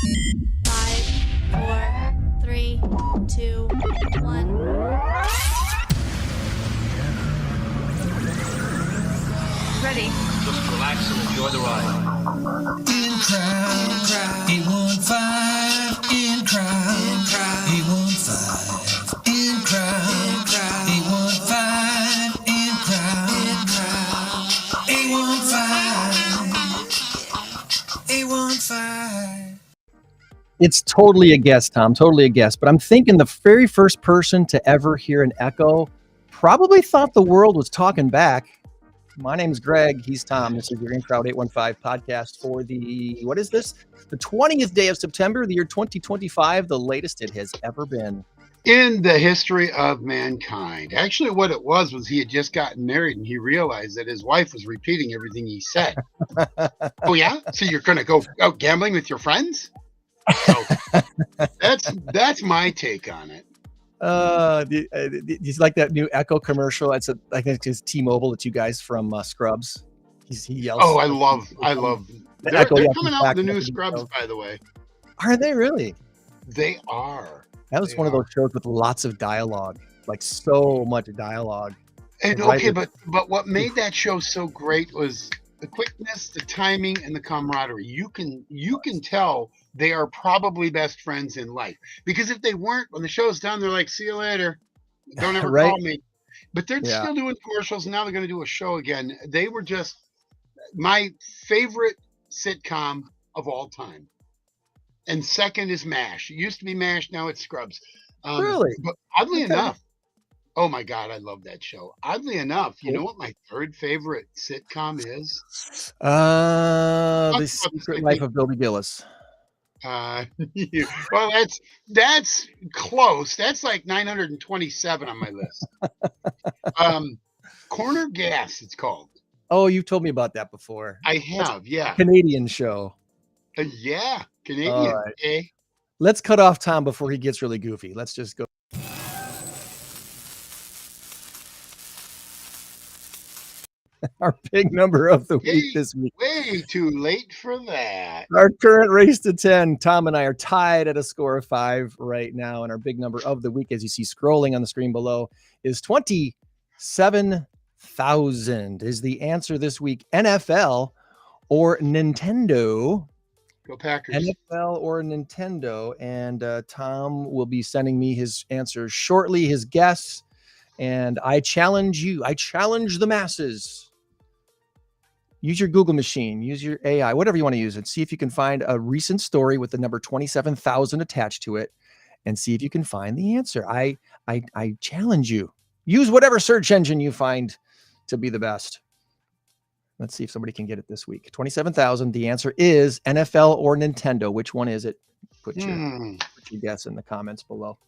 5, 4, 3, 2, 1. Ready. Just relax and enjoy the ride. In crowd, 815. In crowd, 815. In crowd, 815. In crowd, 815. 815. It's totally a guess, Tom. Totally a guess. But I'm thinking the very first person to ever hear an echo probably thought the world was talking back. My name is Greg. He's Tom. This is your In Crowd 815 podcast for what is this? The 20th day of September, the year 2025, the latest it has ever been. In the history of mankind. Actually, what it was he had just gotten married and he realized that his wife was repeating everything he said. Oh, yeah? So you're going to go out gambling with your friends? So that's my take on it. He's like that new Echo commercial. I think it's T-Mobile. It's you guys from Scrubs. He yells. Oh, I love. They're coming out with the new Scrubs, by the way. Are they really? They are. That was one of those shows with lots of dialogue, like so much dialogue. And okay, but what made that show so great was the quickness, the timing, and the camaraderie. You can tell they are probably best friends in life, because if they weren't, when the show's done, they're like, "See you later, don't ever Right? call me." But they're still doing commercials, and now they're going to do a show again. They were just my favorite sitcom of all time. And second is MASH. It used to be MASH, now it's Scrubs. Really? But oddly enough, oh my God, I love that show. Oddly enough, you know what my third favorite sitcom is? The Secret Life of Billy Gillis. Well, that's close. That's like 927 on my list. Corner Gas, it's called. Oh, you told me about that before. I have, yeah. Canadian show. Yeah, Canadian. All right. Eh? Let's cut off Tom before he gets really goofy. Let's just go. Our big number of the week this week. Way too late for that. Our current race to 10. Tom and I are tied at a score of 5 right now. And our big number of the week, as you see scrolling on the screen below, is 27,000. Is the answer this week NFL or Nintendo? Go Packers. NFL or Nintendo. And Tom will be sending me his answers shortly, his guess. And I challenge you. I challenge the masses. Use your Google machine, use your AI, whatever you want to use, and see if you can find a recent story with the number 27,000 attached to it, and see if you can find the answer. I challenge you. Use whatever search engine you find to be the best. Let's see if somebody can get it this week. 27,000. The answer is NFL or Nintendo. Which one is it? Put your guess in the comments below.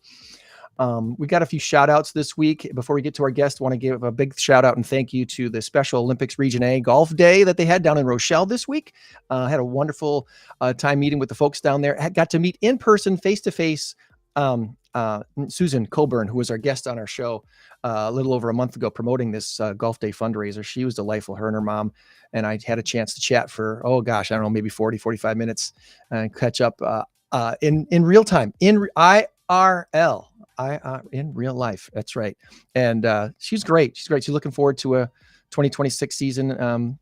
We got a few shout outs this week. Before we get to our guest, I want to give a big shout out and thank you to the Special Olympics Region A Golf Day that they had down in Rochelle this week. Had a wonderful time meeting with the folks down there. Got to meet in person, face to face, Susan Colburn, who was our guest on our show a little over a month ago promoting this Golf Day fundraiser. She was delightful, her and her mom. And I had a chance to chat for, I don't know, maybe 40, 45 minutes and catch up in real time, in IRL. In real life. That's right. And she's great. She's looking forward to a 2026 season.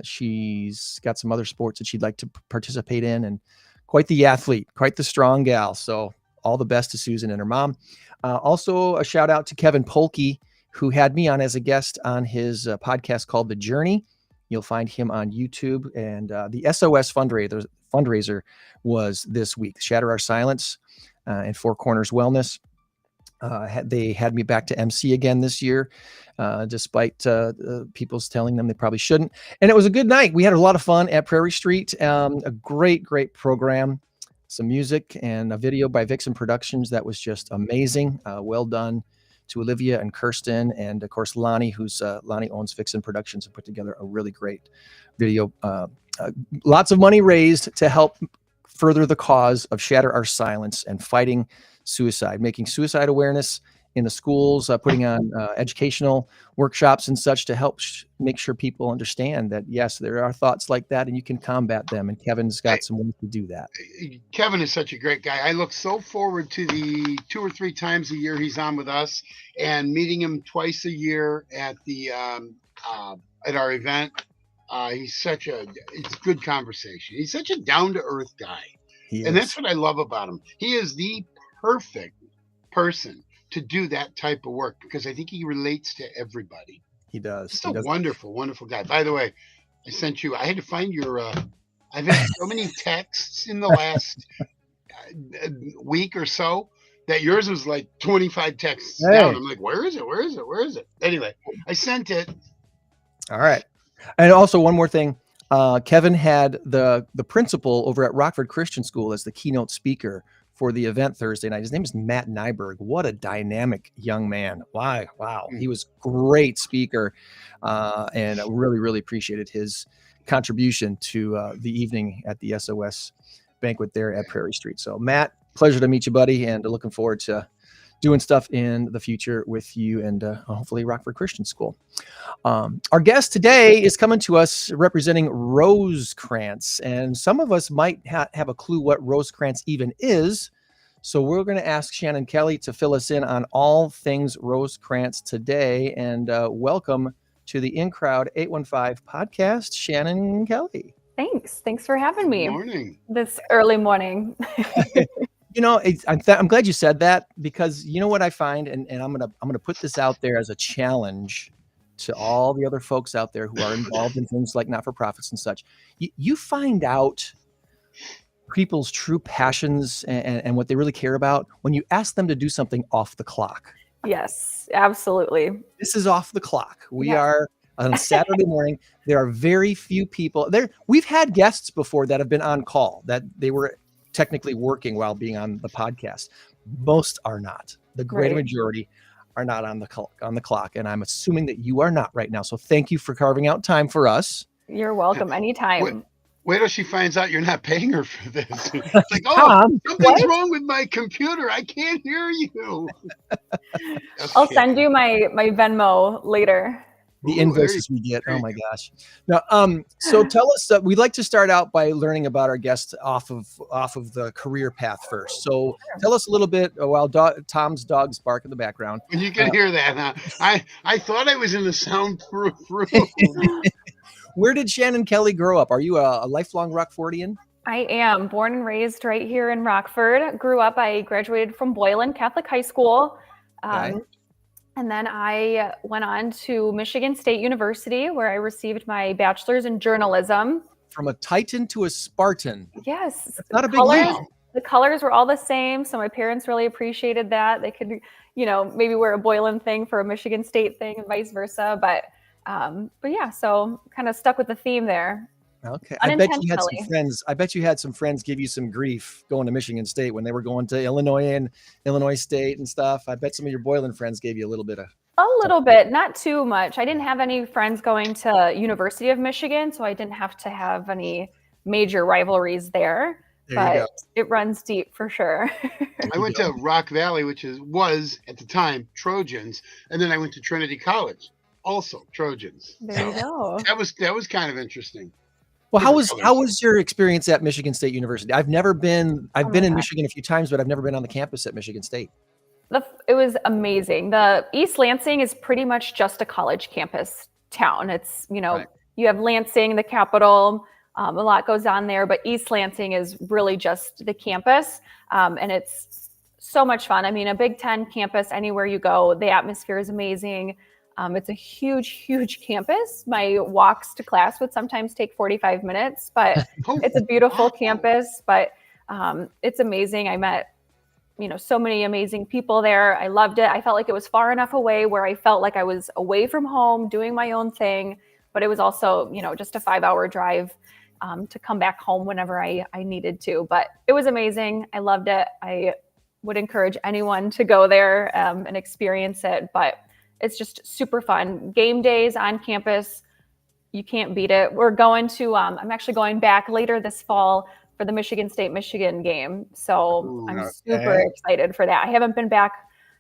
She's got some other sports that she'd like to participate in, and quite the athlete, quite the strong gal. So all the best to Susan and her mom. Also a shout out to Kevin Polkey, who had me on as a guest on his podcast called The Journey. You'll find him on YouTube. And the SOS fundraiser was this week. Shatter Our Silence and Four Corners Wellness. They had me back to MC again this year, despite people's telling them they probably shouldn't. And it was a good night. We had a lot of fun at Prairie Street. A great program, some music and a video by Vixen Productions that was just amazing. Well done to Olivia and Kirsten, and of course Lonnie, Lonnie owns Vixen Productions, and put together a really great video. Lots of money raised to help further the cause of Shatter Our Silence and fighting suicide, making suicide awareness in the schools, putting on educational workshops and such to help make sure people understand that, yes, there are thoughts like that and you can combat them. And Kevin's got some ways to do that. Kevin is such a great guy. I look so forward to the 2 or 3 times a year he's on with us, and meeting him twice a year at the at our event. It's good conversation. He's such a down to earth guy. And that's what I love about him. He is the perfect person to do that type of work because I think he relates to everybody. He does. Just a wonderful, wonderful guy. By the way, I had to find your, I've had so many texts in the last week or so that yours was like 25 texts down. I'm like, where is it? Where is it? Where is it? Anyway, I sent it. All right. And also one more thing. Kevin had the principal over at Rockford Christian School as the keynote speaker for the event Thursday night. His name is Matt Nyberg. What a dynamic young man. Wow. He was a great speaker. And I really, really appreciated his contribution to the evening at the SOS banquet there at Prairie Street. So Matt, pleasure to meet you, buddy. And looking forward to doing stuff in the future with you and hopefully Rockford Christian School. Our guest today is coming to us representing Rosecrance, and some of us might have a clue what Rosecrance even is. So we're going to ask Shannon Kelly to fill us in on all things Rosecrance today. And welcome to the In Crowd 815 podcast, Shannon Kelly. Thanks for having me. Good morning. This early morning. You know, I'm glad you said that, because you know what I find, and I'm gonna put this out there as a challenge to all the other folks out there who are involved in things like not-for-profits and such. You find out people's true passions and what they really care about when you ask them to do something off the clock. Yes, absolutely. This is off the clock. We are on a Saturday morning. There are very few people there. We've had guests before that have been on call, that they were technically working while being on the podcast. Most are not. The great majority are not on the clock, and I'm assuming that you are not right now. So thank you for carving out time for us. You're welcome. Anytime. Wait till she finds out you're not paying her for this. It's like, something's wrong with my computer. I can't hear you. I'll send you my Venmo later. The invoices we get. Oh my gosh. Now, so tell us, we'd like to start out by learning about our guests off of the career path first. So tell us a little bit while Tom's dogs bark in the background. You can hear that, huh? I thought I was in a soundproof room. Where did Shannon Kelly grow up? Are you a lifelong Rockfordian? I am born and raised right here in Rockford. Grew up, I graduated from Boylan Catholic High School. And then I went on to Michigan State University, where I received my bachelor's in journalism. From a Titan to a Spartan. Yes. That's not a big deal. The colors were all the same, so my parents really appreciated that. They could, maybe wear a Boylan thing for a Michigan State thing and vice versa. But yeah, so kind of stuck with the theme there. Okay. I bet you had some friends. I bet you had some friends give you some grief going to Michigan State when they were going to Illinois and Illinois State and stuff. I bet some of your Boylan friends gave you a little bit, not too much. I didn't have any friends going to University of Michigan, so I didn't have to have any major rivalries there. But it runs deep for sure. I went to Rock Valley, which was at the time Trojans, and then I went to Trinity College, also Trojans. There you go. That was kind of interesting. Well, how was your experience at Michigan State University? I've been in Michigan a few times, but I've never been on the campus at Michigan State. It was amazing. The East Lansing is pretty much just a college campus town. It's, you have Lansing, the capital, a lot goes on there, but East Lansing is really just the campus. And it's so much fun. I mean, a Big Ten campus, anywhere you go, the atmosphere is amazing. It's a huge, huge campus. My walks to class would sometimes take 45 minutes, but it's a beautiful campus, but it's amazing. I met, so many amazing people there. I loved it. I felt like it was far enough away where I felt like I was away from home doing my own thing, but it was also, just a 5-hour drive to come back home whenever I needed to, but it was amazing. I loved it. I would encourage anyone to go there and experience it, but it's just super fun. Game days on campus, you can't beat it. We're going to, I'm actually going back later this fall for the Michigan State-Michigan game. So I'm super excited for that. I haven't been back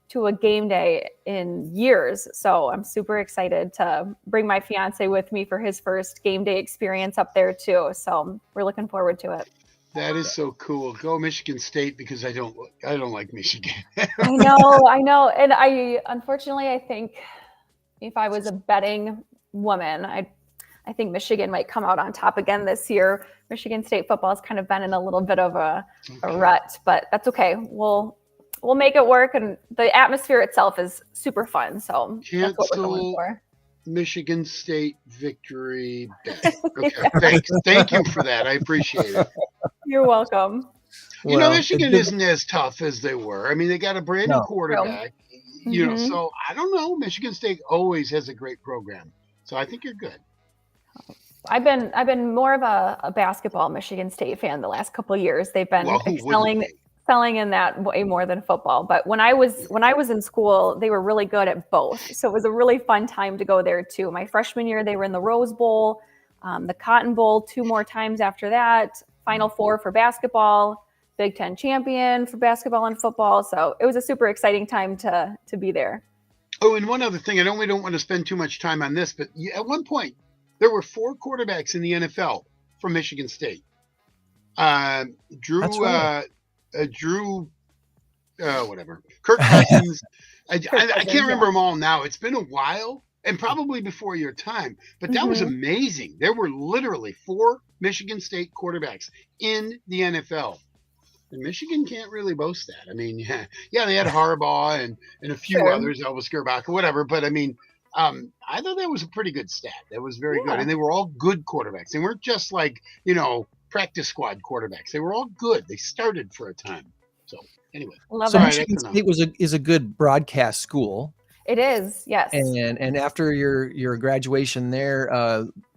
to a game day in years. So I'm super excited to bring my fiance with me for his first game day experience up there too. So we're looking forward to it. That is so cool. Go Michigan State, because I don't like Michigan. I know. And unfortunately, I think if I was a betting woman, I think Michigan might come out on top again this year. Michigan State football has kind of been in a little bit of a rut, but that's okay. We'll make it work, and the atmosphere itself is super fun. So that's what we're going for. Michigan State victory bet. Okay, thanks. Thank you for that. I appreciate it. You're welcome. You know, Michigan isn't as tough as they were. I mean, they got a brand new quarterback. You know, so I don't know. Michigan State always has a great program, so I think you're good. I've been more of a basketball Michigan State fan the last couple of years. They've been excelling in that way more than football. But when I was in school, they were really good at both. So it was a really fun time to go there too. My freshman year, they were in the Rose Bowl, the Cotton Bowl 2 more times after that, Final Four for basketball, Big Ten champion for basketball and football. So it was a super exciting time to be there. Oh, and one other thing, I know we don't want to spend too much time on this, but at one point, there were 4 quarterbacks in the NFL from Michigan State. Whatever. Kirk Cousins. I can't remember them all now. It's been a while, and probably before your time, but that was amazing. There were literally 4 Michigan State quarterbacks in the NFL. And Michigan can't really boast that. I mean, yeah, they had Harbaugh and a few others, Elvis Gerbach or whatever, but I mean, I thought that was a pretty good stat. That was very good. And they were all good quarterbacks. They weren't just like, practice squad quarterbacks. They were all good. They started for a time. So anyway. Michigan State is a good broadcast school. It is, yes. And after your graduation there,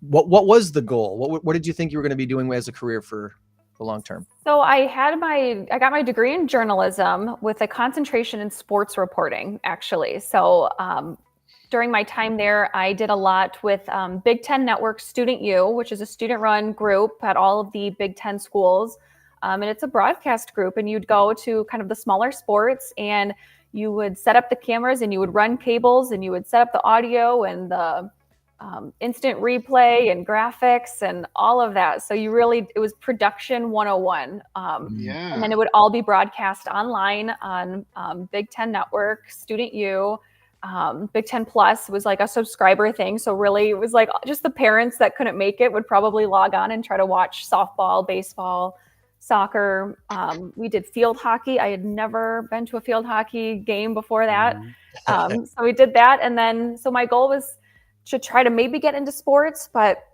what was the goal? What did you think you were going to be doing as a career for the long term? So I got my degree in journalism with a concentration in sports reporting, actually. So during my time there, I did a lot with Big Ten Network Student U, which is a student-run group at all of the Big Ten schools. And it's a broadcast group, and you'd go to kind of the smaller sports, and you would set up the cameras, and you would run cables, and you would set up the audio and the instant replay and graphics and all of that. So it was production 101. And then it would all be broadcast online on Big Ten Network, Student U. Big Ten Plus was like a subscriber thing. So really it was like just the parents that couldn't make it would probably log on and try to watch softball, baseball, soccer. We did field hockey. I had never been to a field hockey game before that. So we did that. And then, so my goal was to try to maybe get into sports, but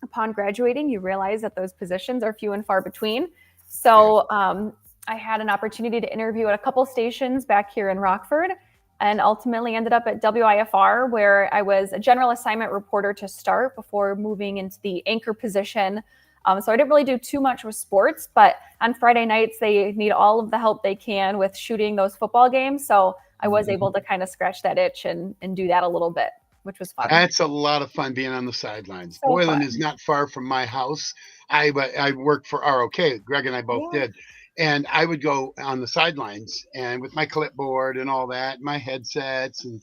upon graduating, you realize that those positions are few and far between. So I had an opportunity to interview at a couple stations back here in Rockford, and ultimately ended up at WIFR, where I was a general assignment reporter to start before moving into the anchor position. So I didn't really do too much with sports, but on Friday nights, they need all of the help they can with shooting those football games. So I was able to kind of scratch that itch and do that a little bit, which was fun. That's a lot of fun being on the sidelines. So Boylan fun. is not far from my house. I worked for ROK. Greg and I both did. And I would go on the sidelines and with my clipboard and all that, my headsets. And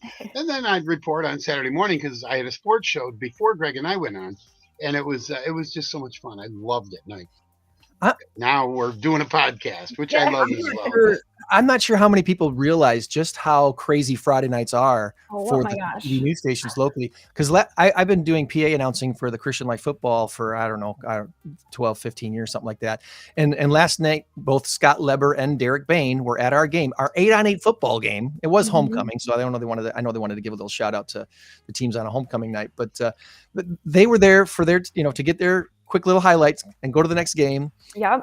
then I'd report on Saturday morning because I had a sports show before Greg and I went on. And it was just so much fun. I loved it. Now we're doing a podcast, which I love as well. I'm not sure how many people realize just how crazy Friday nights are for the news stations locally. Because I've been doing PA announcing for the Christian Life Football for, 12, 15 years, something like that. And last night, both Scott Leber and Derek Bain were at our game, our 8-on-8 football game. It was homecoming, so I know they wanted to give a little shout out to the teams on a homecoming night. But they were there for their, to get their quick little highlights and go to the next game. Yeah.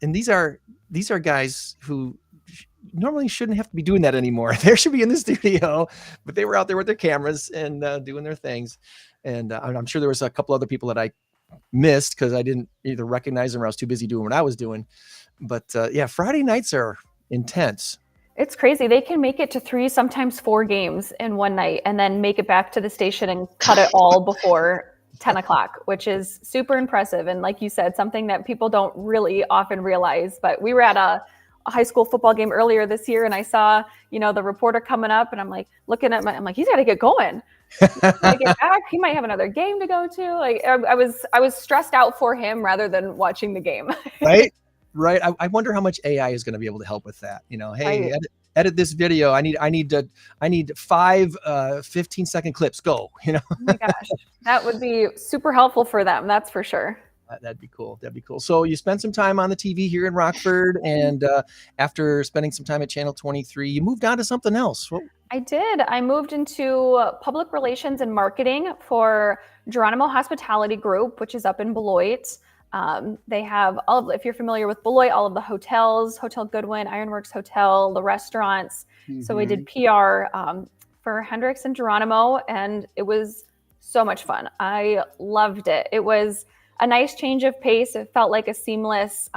And these are guys who normally shouldn't have to be doing that anymore. They should be in the studio, but they were out there with their cameras and doing their things. And I'm sure there was a couple other people that I missed because I didn't either recognize them or I was too busy doing what I was doing. But Friday nights are intense. It's crazy. They can make it to 3, sometimes 4 games in one night and then make it back to the station and cut it all before 10 o'clock, which is super impressive. And like you said, something that people don't really often realize, but we were at a high school football game earlier this year, and I saw, the reporter coming up, and I'm like looking at I'm like, he's got to get going. He's gotta get back. He might have another game to go to. Like I was stressed out for him rather than watching the game. Right. Right. I wonder how much AI is going to be able to help with that. Hey, edit this video. I need 5 15-second clips. Go. Oh my gosh, that would be super helpful for them. That's for sure. That'd be cool. That'd be cool. So you spent some time on the TV here in Rockford, and after spending some time at Channel 23, you moved on to something else. I did. I moved into public relations and marketing for Geronimo Hospitality Group, which is up in Beloit. They have if you're familiar with Beloit, all of the hotels, Hotel Goodwin, Ironworks Hotel, the restaurants. Mm-hmm. So we did PR for Hendricks and Geronimo, and it was so much fun. I loved it. It was a nice change of pace. It felt like a seamless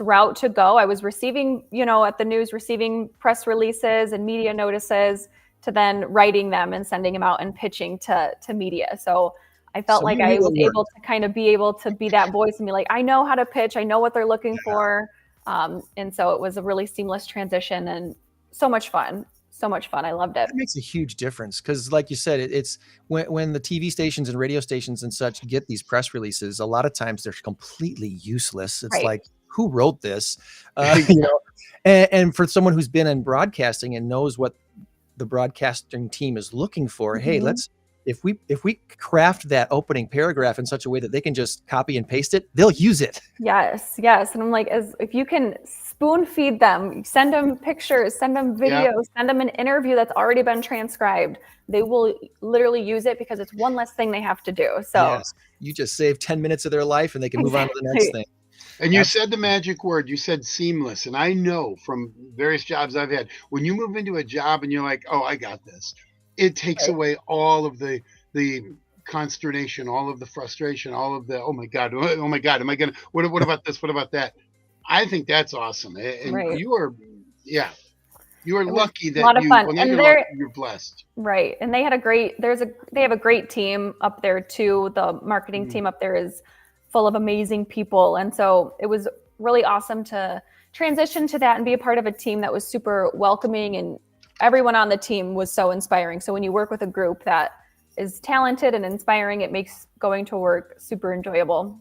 route to go. I was receiving, at the news, receiving press releases and media notices to then writing them and sending them out and pitching to media. So I felt like I was able to kind of be able to be that voice and be like, I know how to pitch. I know what they're looking for. And so it was a really seamless transition and so much fun. So much fun. I loved it. It makes a huge difference because, like you said, it's when the TV stations and radio stations and such get these press releases, a lot of times they're completely useless. It's like, who wrote this? And for someone who's been in broadcasting and knows what the broadcasting team is looking for, hey, if we craft that opening paragraph in such a way that they can just copy and paste it, they'll use it. Yes. And I'm like, if you can spoon feed them, send them pictures, send them videos, send them an interview that's already been transcribed, they will literally use it because it's one less thing they have to do. So you just save 10 minutes of their life and they can move on to the next thing. And you said the magic word, you said seamless. And I know from various jobs I've had, when you move into a job and you're like, oh, I got this, it takes away all of the consternation, all of the frustration, all of the, oh my God, am I going to, what about this? What about that? I think that's awesome. And you are lucky that a lot of fun. And you're blessed. Right. And they had they have a great team up there too. The marketing team up there is full of amazing people. And so it was really awesome to transition to that and be a part of a team that was super welcoming, and everyone on the team was so inspiring. So when you work with a group that is talented and inspiring, it makes going to work super enjoyable.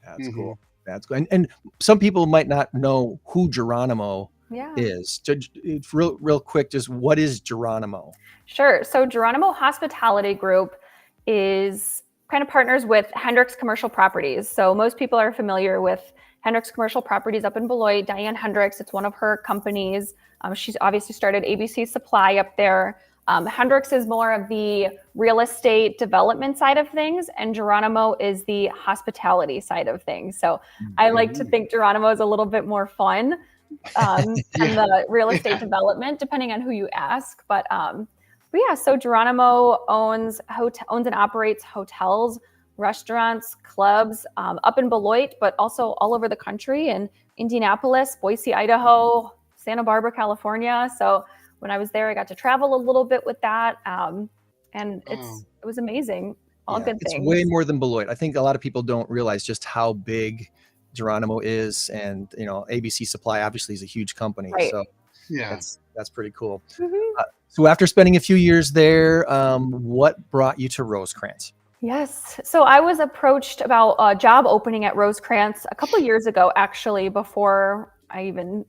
That's cool. That's good. And some people might not know who Geronimo is. It's real quick, just what is Geronimo? Sure. So Geronimo Hospitality Group is kind of partners with Hendricks Commercial Properties. So most people are familiar with Hendricks Commercial Properties up in Beloit. Diane Hendricks, it's one of her companies. She's obviously started ABC Supply up there. Hendricks is more of the real estate development side of things, and Geronimo is the hospitality side of things. So I like to think Geronimo is a little bit more fun than the real estate development, depending on who you ask. But so Geronimo owns and operates hotels, restaurants, clubs up in Beloit, but also all over the country, in Indianapolis, Boise, Idaho, Santa Barbara, California. So when I was there, I got to travel a little bit with that. And it was amazing. All good things. It's way more than Beloit. I think a lot of people don't realize just how big Geronimo is. And, ABC Supply obviously is a huge company. Right. So that's pretty cool. Mm-hmm. So after spending a few years there, what brought you to Rosecrance? Yes. So I was approached about a job opening at Rosecrance a couple of years ago, actually, before I even,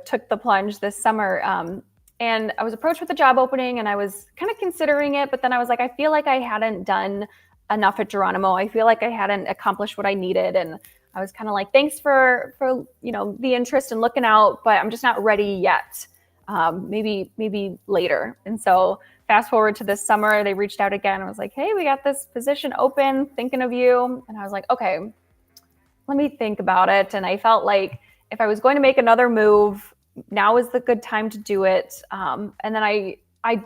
took the plunge this summer. And I was approached with a job opening, and I was kind of considering it, but then I was like, I feel like I hadn't done enough at Geronimo. I feel like I hadn't accomplished what I needed. And I was kind of like, thanks for the interest and looking out, but I'm just not ready yet. Maybe later. And so fast forward to this summer, they reached out again. I was like, hey, we got this position open, thinking of you. And I was like, okay, let me think about it. And I felt like if I was going to make another move, now is the good time to do it. And then I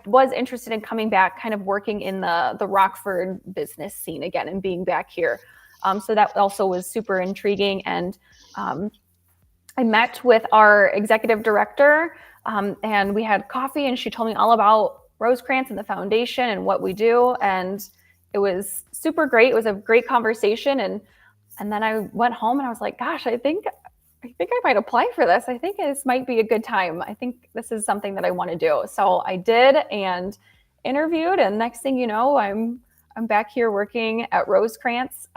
was interested in coming back, kind of working in the Rockford business scene again and being back here. So that also was super intriguing. And I met with our executive director and we had coffee, and she told me all about Rosecrance and the foundation and what we do. And it was super great. It was a great conversation. And then I went home and I was like, gosh, I think I think I might apply for this. I think this might be a good time. I think this is something that I want to do. So I did and interviewed, and next thing you know, I'm back here working at Rosecrance.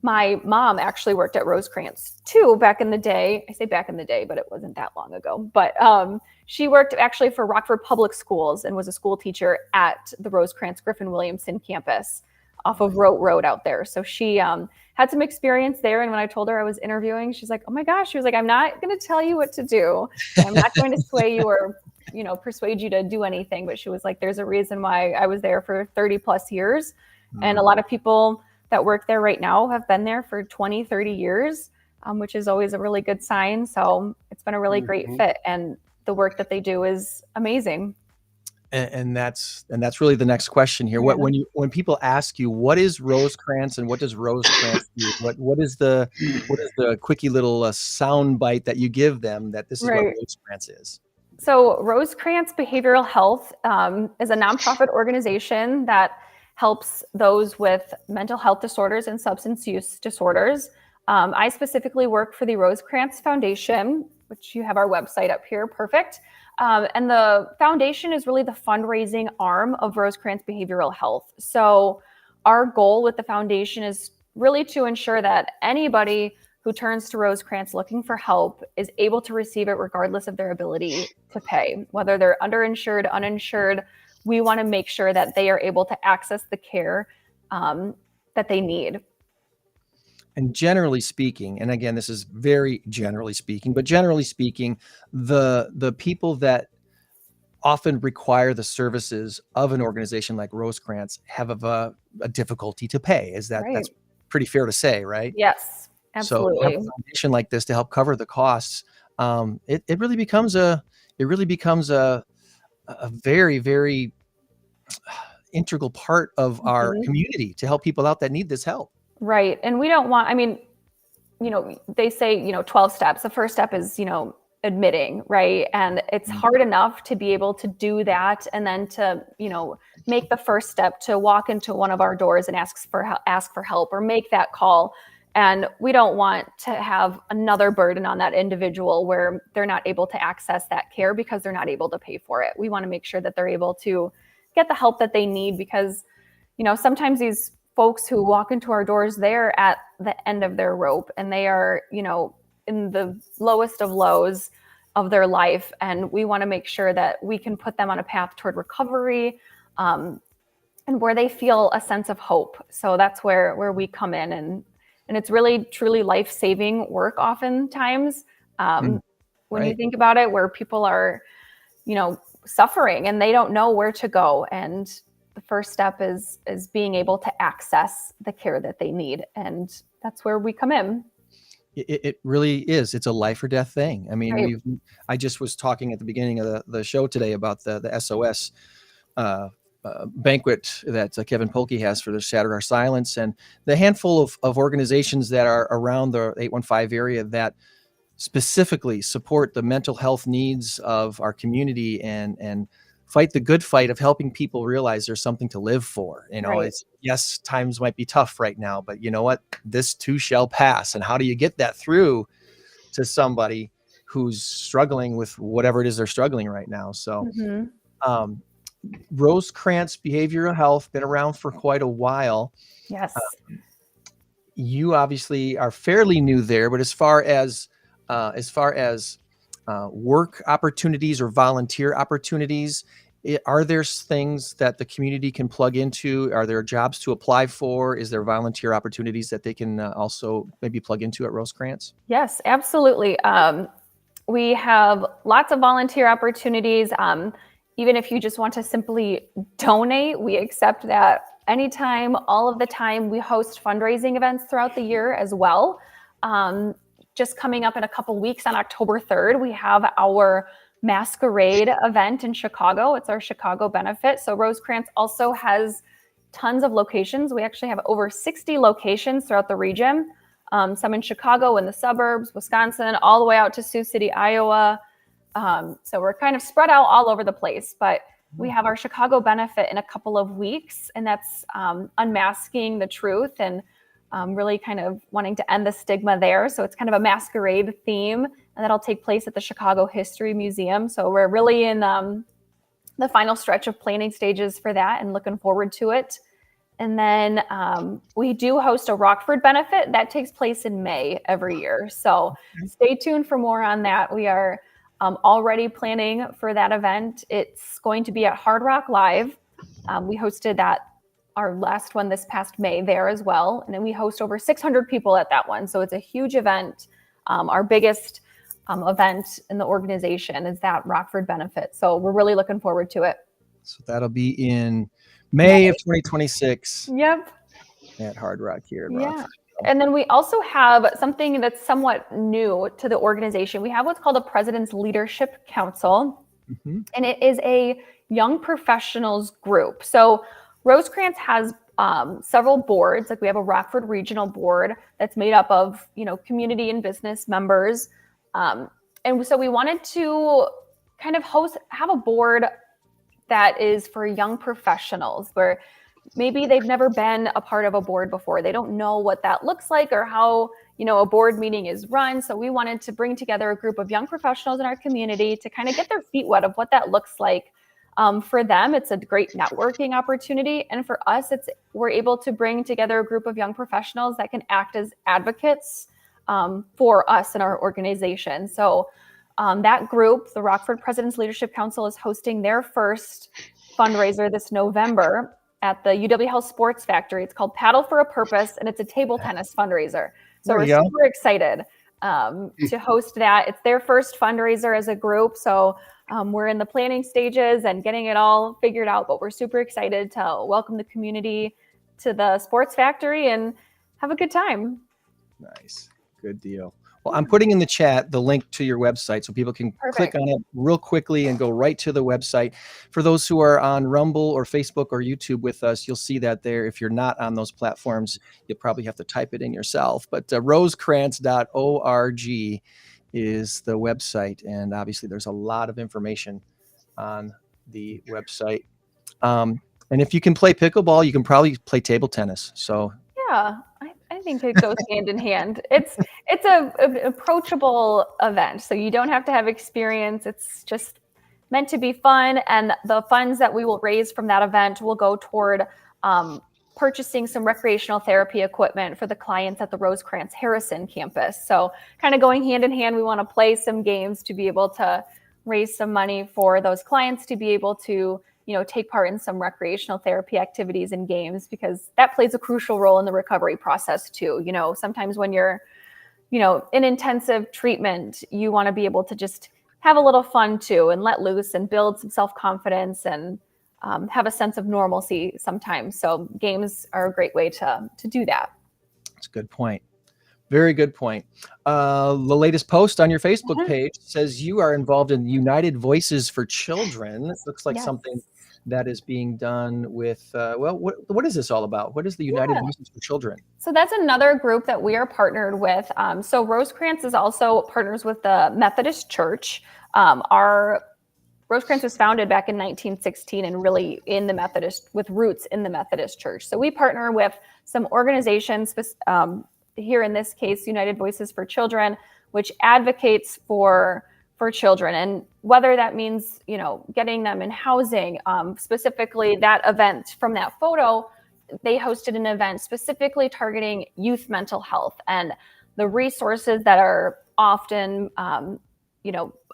My mom actually worked at Rosecrance too back in the day. I say back in the day, but it wasn't that long ago. But she worked actually for Rockford Public Schools and was a school teacher at the Rosecrance Griffin Williamson campus off of Rote Road out there. So she had some experience there. And when I told her I was interviewing, she's like, oh my gosh, she was like, I'm not going to tell you what to do. I'm not going to sway you or, persuade you to do anything. But she was like, there's a reason why I was there for 30 plus years. And a lot of people that work there right now have been there for 20, 30 years, which is always a really good sign. So it's been a really great fit. And the work that they do is amazing. And that's really the next question here. Yeah. When people ask you what is Rosecrance and what does Rosecrance do, what is the quickie little sound bite that you give them that this is what Rosecrance is? So Rosecrance Behavioral Health is a nonprofit organization that helps those with mental health disorders and substance use disorders. I specifically work for the Rosecrance Foundation, which you have our website up here. Perfect. And the foundation is really the fundraising arm of Rosecrance Behavioral Health. So our goal with the foundation is really to ensure that anybody who turns to Rosecrance looking for help is able to receive it regardless of their ability to pay, whether they're underinsured, uninsured. We want to make sure that they are able to access the care that they need. And generally speaking, and again, this is very generally speaking, but generally speaking, the people that often require the services of an organization like Rosecrance have a difficulty to pay. That's pretty fair to say, right? Yes, absolutely. So have a foundation like this to help cover the costs. It really becomes a very, very integral part of our community to help people out that need this help. Right. And we don't want, they say, 12 steps. The first step is, admitting, right? And it's hard enough to be able to do that. And then to, make the first step to walk into one of our doors and ask for help or make that call. And we don't want to have another burden on that individual where they're not able to access that care because they're not able to pay for it. We want to make sure that they're able to get the help that they need because, sometimes these folks who walk into our doors, they're at the end of their rope and they are, in the lowest of lows of their life. And we want to make sure that we can put them on a path toward recovery and where they feel a sense of hope. So that's where we come in and it's really, truly life-saving work oftentimes. When you think about it, where people are, suffering and they don't know where to go. And the first step is being able to access the care that they need. And that's where we come in. It really is. It's a life or death thing. I mean, I just was talking at the beginning of the show today about the SOS banquet that Kevin Polke has for the Shatter Our Silence, and the handful of organizations that are around the 815 area that specifically support the mental health needs of our community and fight the good fight of helping people realize there's something to live for. It's, yes, times might be tough right now, but you know what? This too shall pass. And how do you get that through to somebody who's struggling with whatever it is they're struggling right now? So, Rosecrance Behavioral Health, been around for quite a while. Yes. You obviously are fairly new there, but as far as work opportunities or volunteer opportunities, are there things that the community can plug into? Are there jobs to apply for? Is there volunteer opportunities that they can also maybe plug into at Rosecrance? Yes, absolutely. We have lots of volunteer opportunities. Even if you just want to simply donate, we accept that anytime, all of the time. We host fundraising events throughout the year as well. Just coming up in a couple weeks on October 3rd, we have our masquerade event in Chicago. It's our Chicago benefit. So Rosecrance also has tons of locations. We actually have over 60 locations throughout the region. Some in Chicago, in the suburbs, Wisconsin, all the way out to Sioux City, Iowa. So we're kind of spread out all over the place, but we have our Chicago benefit in a couple of weeks, and that's unmasking the truth and really kind of wanting to end the stigma there. So it's kind of a masquerade theme, and that'll take place at the Chicago History Museum. So we're really in the final stretch of planning stages for that and looking forward to it. And then we do host a Rockford benefit that takes place in May every year. So stay tuned for more on that. We are already planning for that event. It's going to be at Hard Rock Live. We hosted our last one this past May there as well. And then we host over 600 people at that one. So it's a huge event. Our biggest event in the organization is that Rockford benefit. So we're really looking forward to it. So that'll be in May of 2026. Yep. At Hard Rock here in Rockford. And then we also have something that's somewhat new to the organization. We have what's called a President's Leadership Council, and it is a young professionals group. So Rosecrance has several boards. Like we have a Rockford Regional Board that's made up of, community and business members. And so we wanted to kind of have a board that is for young professionals where maybe they've never been a part of a board before. They don't know what that looks like or how, a board meeting is run. So we wanted to bring together a group of young professionals in our community to kind of get their feet wet of what that looks like. For them, it's a great networking opportunity. And for us, we're able to bring together a group of young professionals that can act as advocates for us in our organization. So that group, the Rockford President's Leadership Council, is hosting their first fundraiser this November at the UW Health Sports Factory. It's called Paddle for a Purpose, and it's a table tennis fundraiser. So we're super excited to host that. It's their first fundraiser as a group. So we're in the planning stages and getting it all figured out, but we're super excited to welcome the community to the Sports Factory and have a good time. Nice. Good deal. Well, I'm putting in the chat the link to your website so people can click on it real quickly and go right to the website. For those who are on Rumble or Facebook or YouTube with us, you'll see that there. If you're not on those platforms, you'll probably have to type it in yourself. But rosecrance.org is the website. And obviously, there's a lot of information on the website. And if you can play pickleball, you can probably play table tennis. So yeah, I think it goes hand in hand. It's an approachable event, so you don't have to have experience. It's just meant to be fun, and the funds that we will raise from that event will go toward purchasing some recreational therapy equipment for the clients at the Rosecrance Harrison campus. So kind of going hand in hand, we want to play some games to be able to raise some money for those clients to be able to take part in some recreational therapy activities and games, because that plays a crucial role in the recovery process too. Sometimes when you're, in intensive treatment, you want to be able to just have a little fun too and let loose and build some self-confidence and have a sense of normalcy sometimes. So games are a great way to do that. That's a good point. Very good point. The latest post on your Facebook page says you are involved in United Voices for Children. It looks like something that is being done with, what is this all about? What is the United Voices for Children? So that's another group that we are partnered with. So Rosecrance is also partners with the Methodist Church. Our Rosecrance was founded back in 1916 and really in the Methodist, with roots in the Methodist Church. So we partner with some organizations, here in this case, United Voices for Children, which advocates for children. And whether that means, getting them in housing, specifically that event from that photo, they hosted an event specifically targeting youth mental health and the resources that are often,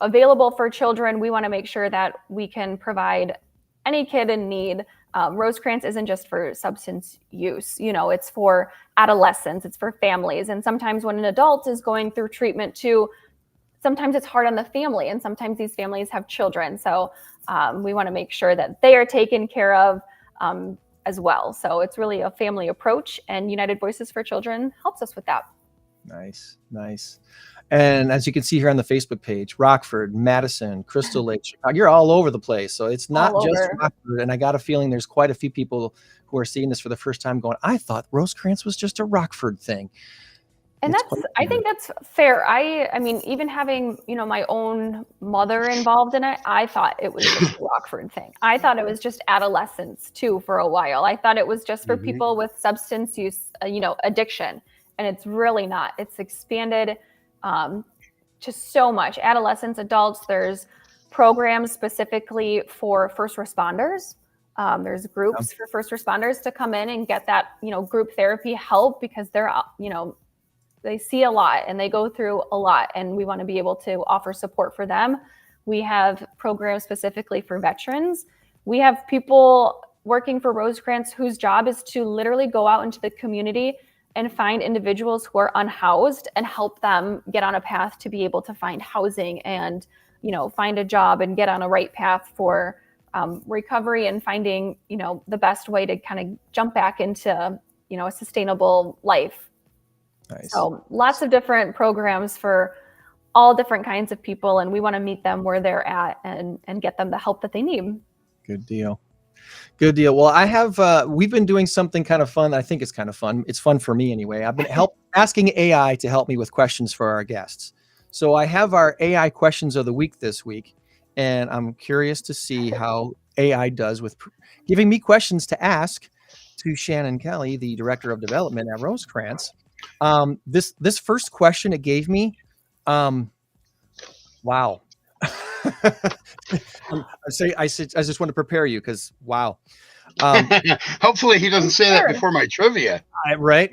available for children. We want to make sure that we can provide any kid in need. Rosecrance isn't just for substance use, it's for adolescents, it's for families. And sometimes when an adult is going through treatment too, sometimes it's hard on the family, and sometimes these families have children. So we want to make sure that they are taken care of as well. So it's really a family approach, and United Voices for Children helps us with that. Nice. And as you can see here on the Facebook page, Rockford, Madison, Crystal Lake, Chicago, you're all over the place. So it's not just Rockford. And I got a feeling there's quite a few people who are seeing this for the first time going, I thought Rosecrance was just a Rockford thing. And I think that's fair. I mean, even having, my own mother involved in it, I thought it was just a Rockford thing. I thought it was just adolescence too for a while. I thought it was just for people with substance use, addiction. And it's really not. It's expanded just so much. Adolescents, adults, there's programs specifically for first responders. There's groups for first responders to come in and get that, group therapy help because they're, they see a lot and they go through a lot, and we want to be able to offer support for them. We have programs specifically for veterans. We have people working for Rosecrance whose job is to literally go out into the community and find individuals who are unhoused and help them get on a path to be able to find housing and, find a job and get on a right path for recovery and finding, the best way to kind of jump back into, a sustainable life. Nice. So lots of different programs for all different kinds of people, and we want to meet them where they're at and get them the help that they need. Good deal. Good deal. Well, we've been doing something kind of fun. I think it's kind of fun. It's fun for me anyway. I've been asking AI to help me with questions for our guests. So I have our AI questions of the week this week, and I'm curious to see how AI does with giving me questions to ask to Shannon Kelly, the Director of Development at Rosecrance. This first question it gave me, wow. I just want to prepare you because wow. Hopefully he doesn't say that before my trivia. Right.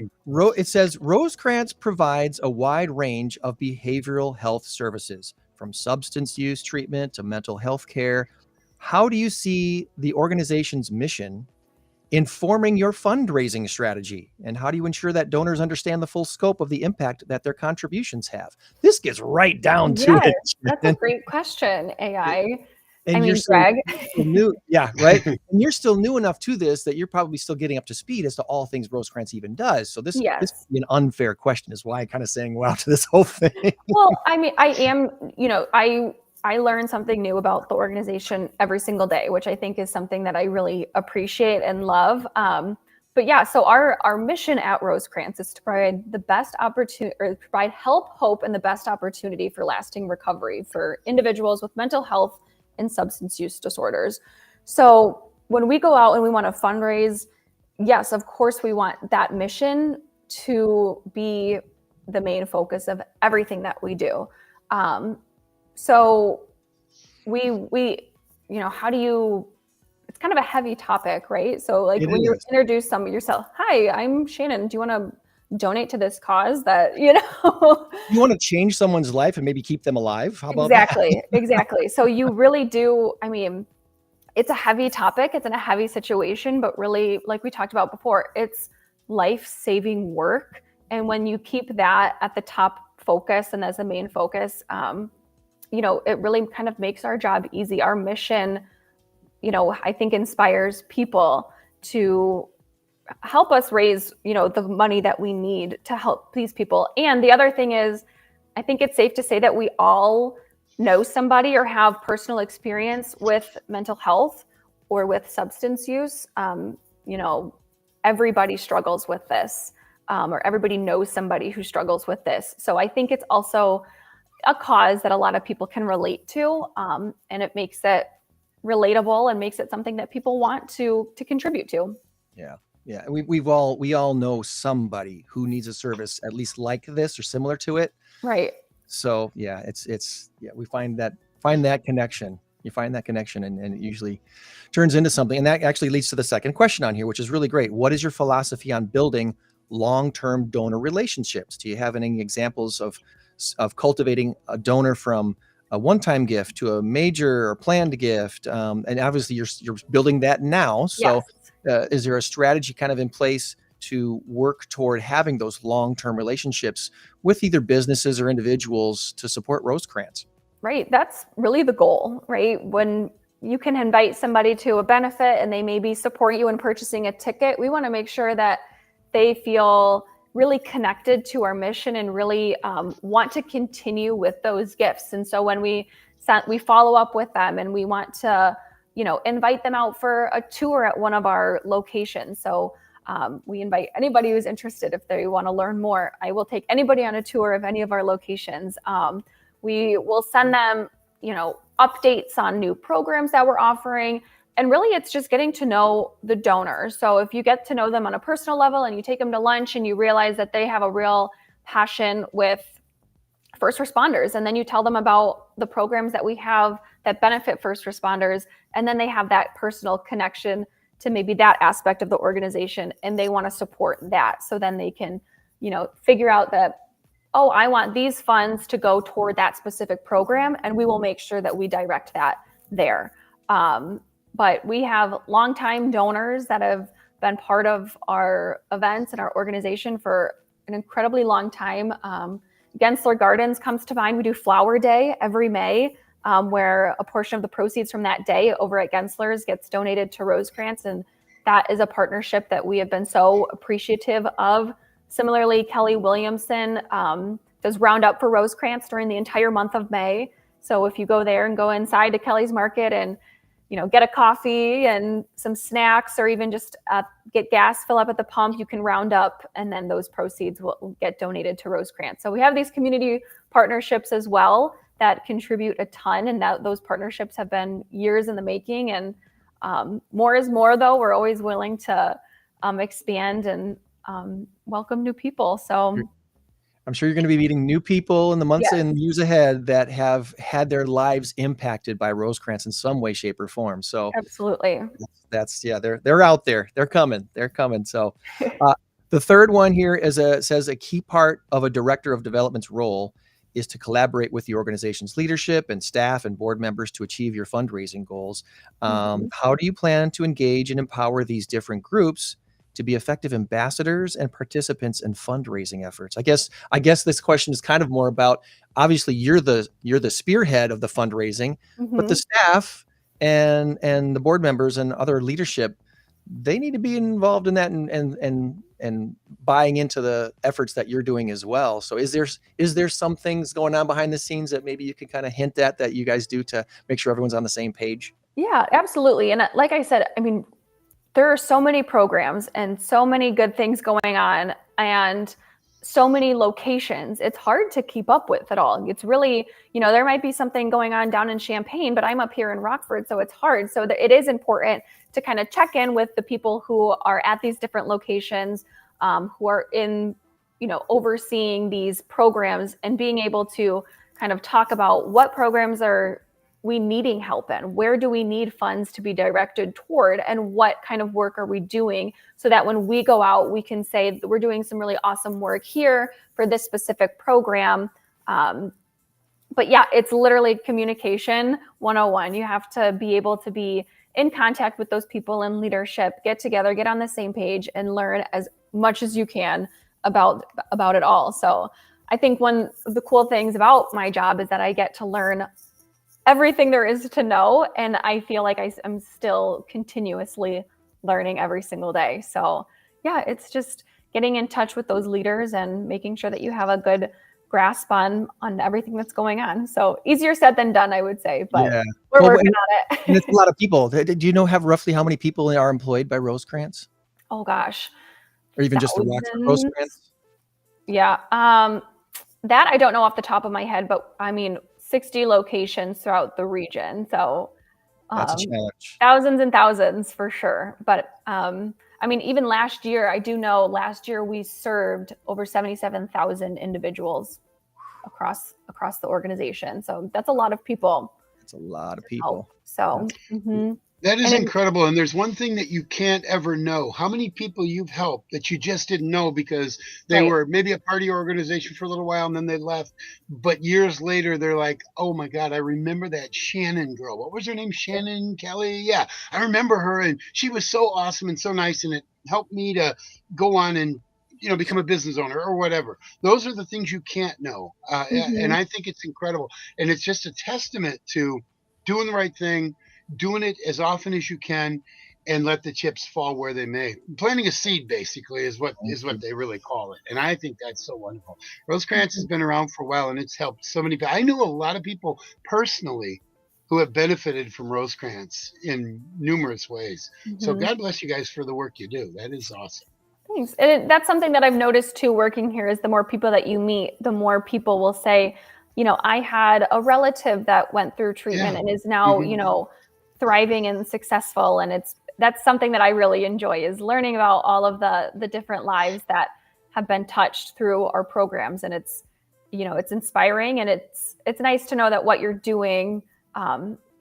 It says Rosecrance provides a wide range of behavioral health services, from substance use treatment to mental health care. How do you see the organization's mission informing your fundraising strategy? And how do you ensure that donors understand the full scope of the impact that their contributions have? This gets right down to it. That's a great question, AI. And you're Greg. still new. Yeah, right. And you're still new enough to this that you're probably still getting up to speed as to all things Rosecrance even does. So this is an unfair question is why I'm kind of saying wow to this whole thing. Well, I am, I learn something new about the organization every single day, which I think is something that I really appreciate and love. But yeah, so our mission at Rosecrance is to provide the best opportunity, or provide help, hope, and the best opportunity for lasting recovery for individuals with mental health and substance use disorders. So when we go out and we want to fundraise, yes, of course, we want that mission to be the main focus of everything that we do. So we, how do you, it's kind of a heavy topic, right? So like when you introduce yourself, hi, I'm Shannon. Do you want to donate to this cause that, you want to change someone's life and maybe keep them alive? How about that? Exactly. So you really do. I mean, it's a heavy topic. It's in a heavy situation, but really, like we talked about before, it's life-saving work. And when you keep that at the top focus and as the main focus, it really kind of makes our job easy. Our mission, I think inspires people to help us raise, the money that we need to help these people. And the other thing is, I think it's safe to say that we all know somebody or have personal experience with mental health or with substance use. Everybody struggles with this, or everybody knows somebody who struggles with this. So I think it's also a cause that a lot of people can relate to, and it makes it relatable and makes it something that people want to contribute to. Yeah. We all know somebody who needs a service at least like this or similar to it. Right. So yeah, we find that connection. You find that connection and it usually turns into something. And that actually leads to the second question on here, which is really great. What is your philosophy on building long-term donor relationships? Do you have any examples of cultivating a donor from a one-time gift to a major or planned gift? And obviously you're building that now. So is there a strategy kind of in place to work toward having those long-term relationships with either businesses or individuals to support Rosecrance? Right. That's really the goal, right? When you can invite somebody to a benefit and they maybe support you in purchasing a ticket, we want to make sure that they feel really connected to our mission and really want to continue with those gifts. And so when we follow up with them and we want to, invite them out for a tour at one of our locations. So We invite anybody who's interested if they want to learn more. I will take anybody on a tour of any of our locations. We will send them, updates on new programs that we're offering. And really, it's just getting to know the donors. So if you get to know them on a personal level and you take them to lunch and you realize that they have a real passion with first responders, and then you tell them about the programs that we have that benefit first responders, and then they have that personal connection to maybe that aspect of the organization, and they want to support that. So then they can, figure out that, oh, I want these funds to go toward that specific program, and we will make sure that we direct that there. But we have longtime donors that have been part of our events and our organization for an incredibly long time. Gensler Gardens comes to mind. We do Flower Day every May, where a portion of the proceeds from that day over at Gensler's gets donated to Rosecrance. And that is a partnership that we have been so appreciative of. Similarly, Kelly Williamson does Roundup for Rosecrance during the entire month of May. So if you go there and go inside to Kelly's Market and get a coffee and some snacks, or even just get gas, fill up at the pump, you can round up, and then those proceeds will get donated to Rosecrance. So we have these community partnerships as well that contribute a ton, and those partnerships have been years in the making. And more is more, though. We're always willing to expand and welcome new people. So I'm sure you're going to be meeting new people in the months and years ahead that have had their lives impacted by Rosecrance in some way, shape, or form. So absolutely, they're out there. They're coming. So the third one here says a key part of a director of development's role is to collaborate with the organization's leadership and staff and board members to achieve your fundraising goals. How do you plan to engage and empower these different groups to be effective ambassadors and participants in fundraising efforts? I guess this question is kind of more about, obviously you're the spearhead of the fundraising, but the staff and the board members and other leadership, they need to be involved in that and buying into the efforts that you're doing as well. So is there some things going on behind the scenes that maybe you can kind of hint at that you guys do to make sure everyone's on the same page? Yeah, absolutely. And like I said, there are so many programs and so many good things going on and so many locations. It's hard to keep up with it all. It's really, there might be something going on down in Champaign, but I'm up here in Rockford, so it's hard. So it is important to kind of check in with the people who are at these different locations, who are in, overseeing these programs, and being able to kind of talk about what programs are we needing help in, where do we need funds to be directed toward, and what kind of work are we doing, so that when we go out, we can say we're doing some really awesome work here for this specific program. But yeah, it's literally communication 101. You have to be able to be in contact with those people in leadership, get together, get on the same page, and learn as much as you can about it all. So I think one of the cool things about my job is that I get to learn everything there is to know. And I feel like I'm still continuously learning every single day. So yeah, it's just getting in touch with those leaders and making sure that you have a good grasp on everything that's going on. So easier said than done, I would say, but we're working on it. And it's a lot of people. Do you have roughly how many people are employed by Rosecrance? Oh gosh. Or even just the Rockford Rosecrance? Yeah. That I don't know off the top of my head, but 60 locations throughout the region. So that's a challenge. Thousands and thousands for sure. But even last year, I do know last year we served over 77,000 individuals across the organization. So that's a lot of people. That's a lot of people. So that is incredible. And there's one thing that you can't ever know: how many people you've helped that you just didn't know because they were maybe a party organization for a little while and then they left. But years later, they're like, oh my God, I remember that Shannon girl. What was her name? Shannon Kelly? Yeah, I remember her. And she was so awesome and so nice. And it helped me to go on and become a business owner or whatever. Those are the things you can't know. And I think it's incredible. And it's just a testament to doing the right thing, doing it as often as you can, and let the chips fall where they may. Planting a seed, basically, is what they really call it. And I think that's so wonderful. Rosecrance has been around for a while, and it's helped so many people. I know a lot of people personally who have benefited from Rosecrance in numerous ways. So God bless you guys for the work you do. That is awesome. Thanks. And that's something that I've noticed too, working here, is the more people that you meet, the more people will say, I had a relative that went through treatment and is now, thriving and successful. And that's something that I really enjoy, is learning about all of the different lives that have been touched through our programs. And it's inspiring, and it's nice to know that what you're doing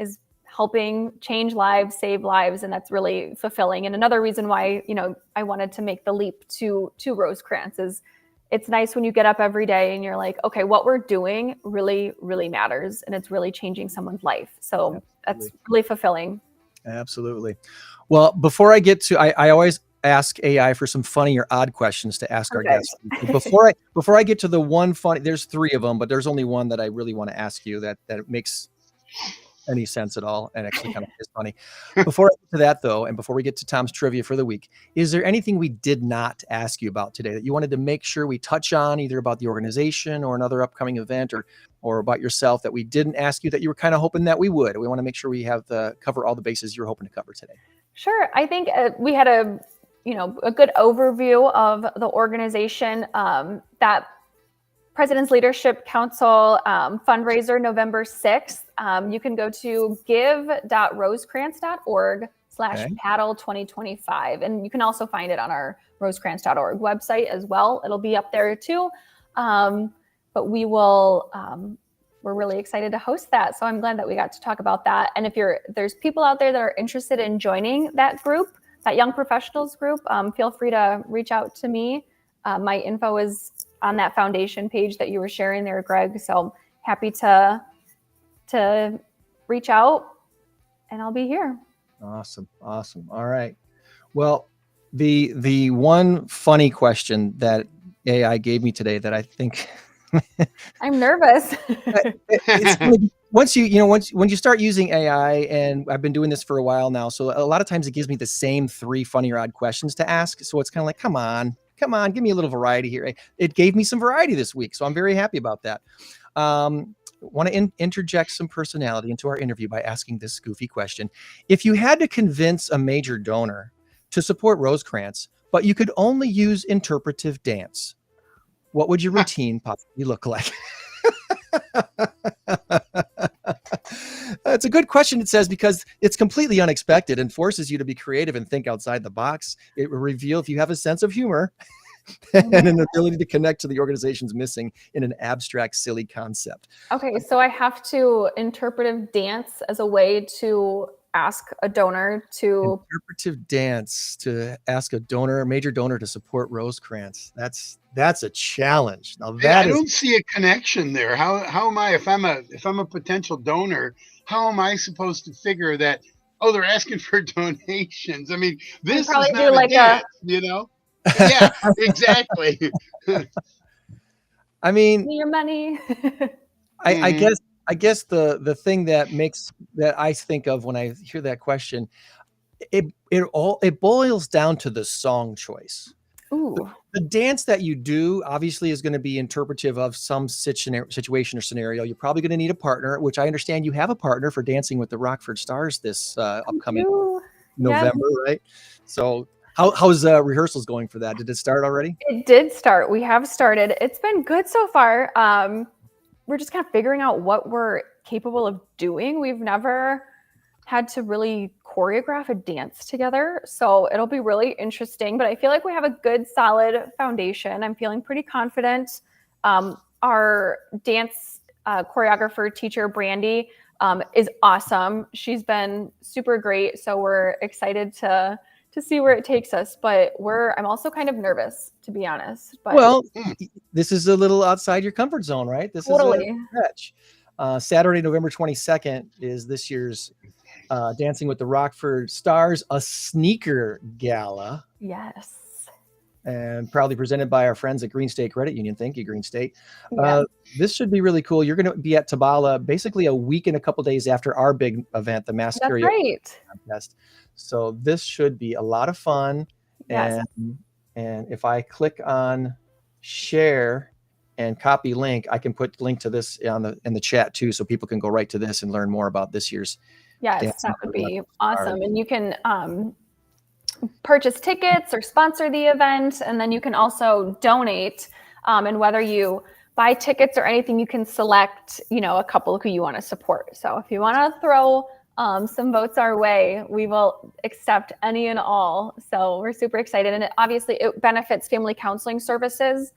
is helping change lives, save lives, and that's really fulfilling. And another reason why, I wanted to make the leap to Rosecrance is it's nice when you get up every day and you're like, okay, what we're doing really, really matters, and it's really changing someone's life. So that's really fulfilling. Absolutely. Well, before I get to, I always ask AI for some funny or odd questions to ask our guests. Before I get to the one funny, there's 3 of them, but there's only one that I really want to ask you that makes any sense at all, and actually kind of is funny. Before I get to that though, and before we get to Tom's trivia for the week, is there anything we did not ask you about today that you wanted to make sure we touch on, either about the organization or another upcoming event, or about yourself, that we didn't ask you that you were kind of hoping that we would? We want to make sure we have cover all the bases you're hoping to cover today. Sure. I think we had a good overview of the organization. That President's Leadership Council fundraiser, November 6th. You can go to give.rosecrance.org/paddle 2025. And you can also find it on our rosecrance.org website as well. It'll be up there too. But we will, we're really excited to host that. So I'm glad that we got to talk about that. And if there's people out there that are interested in joining that group, that young professionals group, feel free to reach out to me. My info is on that foundation page that you were sharing there, Greg. So happy to reach out, and I'll be here. Awesome. All right. Well, the one funny question that AI gave me today that I think I'm nervous. Once you start using AI, and I've been doing this for a while now, so a lot of times it gives me the same 3 funny or odd questions to ask. So it's kind of like, come on, give me a little variety here. It gave me some variety this week, so I'm very happy about that. Want to interject some personality into our interview by asking this goofy question. If you had to convince a major donor to support Rosecrance, but you could only use interpretive dance, what would your routine possibly look like? It's a good question, it says, because it's completely unexpected and forces you to be creative and think outside the box. It will reveal if you have a sense of humor and an ability to connect to the organization's missing in an abstract, silly concept. Okay, so I have to interpretive dance as a way to ask a donor to... Interpretive dance to ask a major donor to support Rosecrance. That's a challenge. Now I don't see a connection there. How am I, if I'm a potential donor, how am I supposed to figure that, oh, they're asking for donations? I mean, this is not a dance, Yeah, exactly. I mean, your money. I guess the thing that I think of when I hear that question, it boils down to the song choice. Ooh. The dance that you do obviously is going to be interpretive of some situation or scenario. You're probably going to need a partner, which I understand you have a partner for Dancing with the Rockford Stars this upcoming November, right? So how's rehearsals going for that? Did it start already? It did start. We have started. It's been good so far. We're just kind of figuring out what we're capable of doing. We've never had to really choreograph a dance together. So it'll be really interesting, but I feel like we have a good, solid foundation. I'm feeling pretty confident. Our dance choreographer teacher, Brandy, is awesome. She's been super great. So we're excited to see where it takes us, but I'm also kind of nervous, to be honest. But well, this is a little outside your comfort zone, right? This totally. is a stretch. Saturday, November 22nd is this year's Dancing with the Rockford Stars, a sneaker gala. Yes. And proudly presented by our friends at Green State Credit Union. Thank you, Green State. Yeah. This should be really cool. You're going to be at Tabala basically a week and a couple days after our big event, the Mass That's Karaoke right. Contest. So this should be a lot of fun. Yes. And if I click on share and copy link, I can put link to this in the chat too, so people can go right to this and learn more about this year's. Yes, that would be awesome. And you can purchase tickets or sponsor the event. And then you can also donate. And whether you buy tickets or anything, you can select, a couple who you want to support. So if you want to throw some votes our way, we will accept any and all. So we're super excited. And it benefits family counseling services,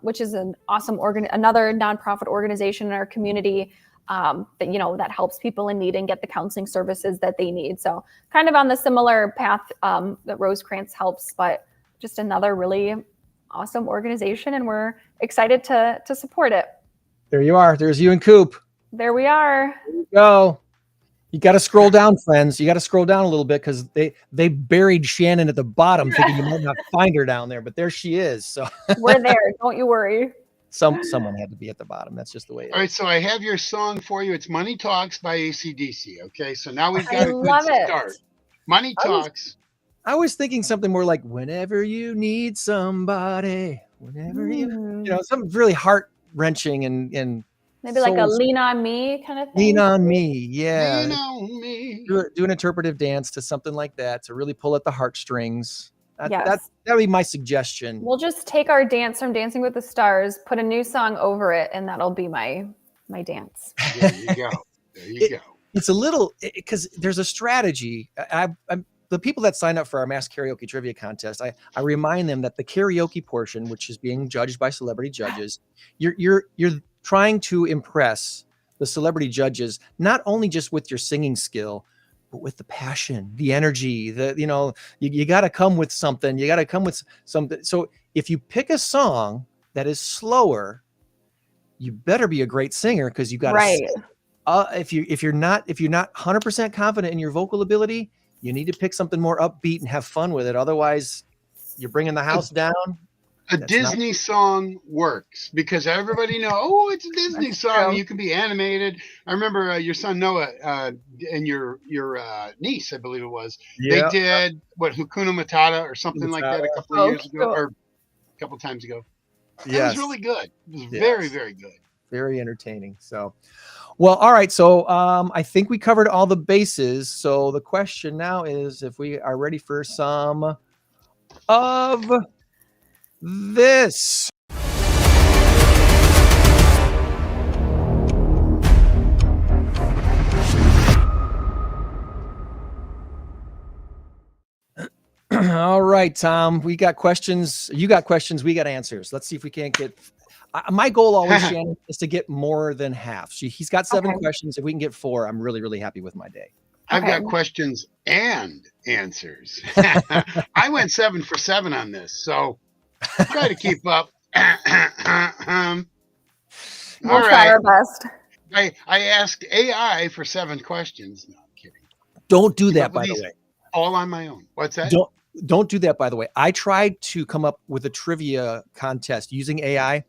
which is an awesome another nonprofit organization in our community that helps people in need and get the counseling services that they need. So kind of on the similar path that Rosecrance helps, but just another really awesome organization, and we're excited to support it. There you are. There's you and Coop. There we are. There you go. You got to scroll down, friends. You got to scroll down a little bit because they buried Shannon at the bottom, thinking you might not find her down there, but there she is. So we're there. Don't you worry. Someone had to be at the bottom. That's just the way it is. All right, so I have your song for you. It's Money Talks by AC/DC. Okay, so now we've got a good start. Money Talks. I was thinking something more like whenever you need somebody, something really heart-wrenching and maybe like a lean on me kind of thing. Lean on me, yeah. Lean on me. Do an interpretive dance to something like that to really pull at the heartstrings. Yes. That would be my suggestion. We'll just take our dance from Dancing with the Stars, put a new song over it, and that'll be my dance. There you go. It's a little, because there's a strategy. The people that sign up for our Mass Karaoke Trivia Contest, I remind them that the karaoke portion, which is being judged by celebrity judges, you're trying to impress the celebrity judges, not only just with your singing skill, but with the passion, the energy, you got to come with something. You got to come with something. So if you pick a song that is slower, you better be a great singer, because you got to. Right. If you're not 100% confident in your vocal ability, you need to pick something more upbeat and have fun with it. Otherwise, you're bringing the house down. A Disney song works because everybody knows, oh, it's a Disney song. True. You can be animated. I remember your son Noah and your niece, I believe it was. Yeah. They did Hakuna Matata or something like that a couple of years ago, or a couple times ago. Yes. It was really good. It was very, very good. Very entertaining. So, well, all right. So I think we covered all the bases. So the question now is if we are ready for some of this. All right, Tom, we got questions. You got questions. We got answers. Let's see if we can't get. My goal always, Shannon, is to get more than half. He's got 7 questions. If we can get 4, I'm really, really happy with my day. I've got questions and answers. I went 7 for 7 on this, so try to keep up. We'll try our best. I asked AI for 7 questions. No, I'm kidding. Don't do that, by the way. All on my own. What's that? Don't do that, by the way. I tried to come up with a trivia contest using AI.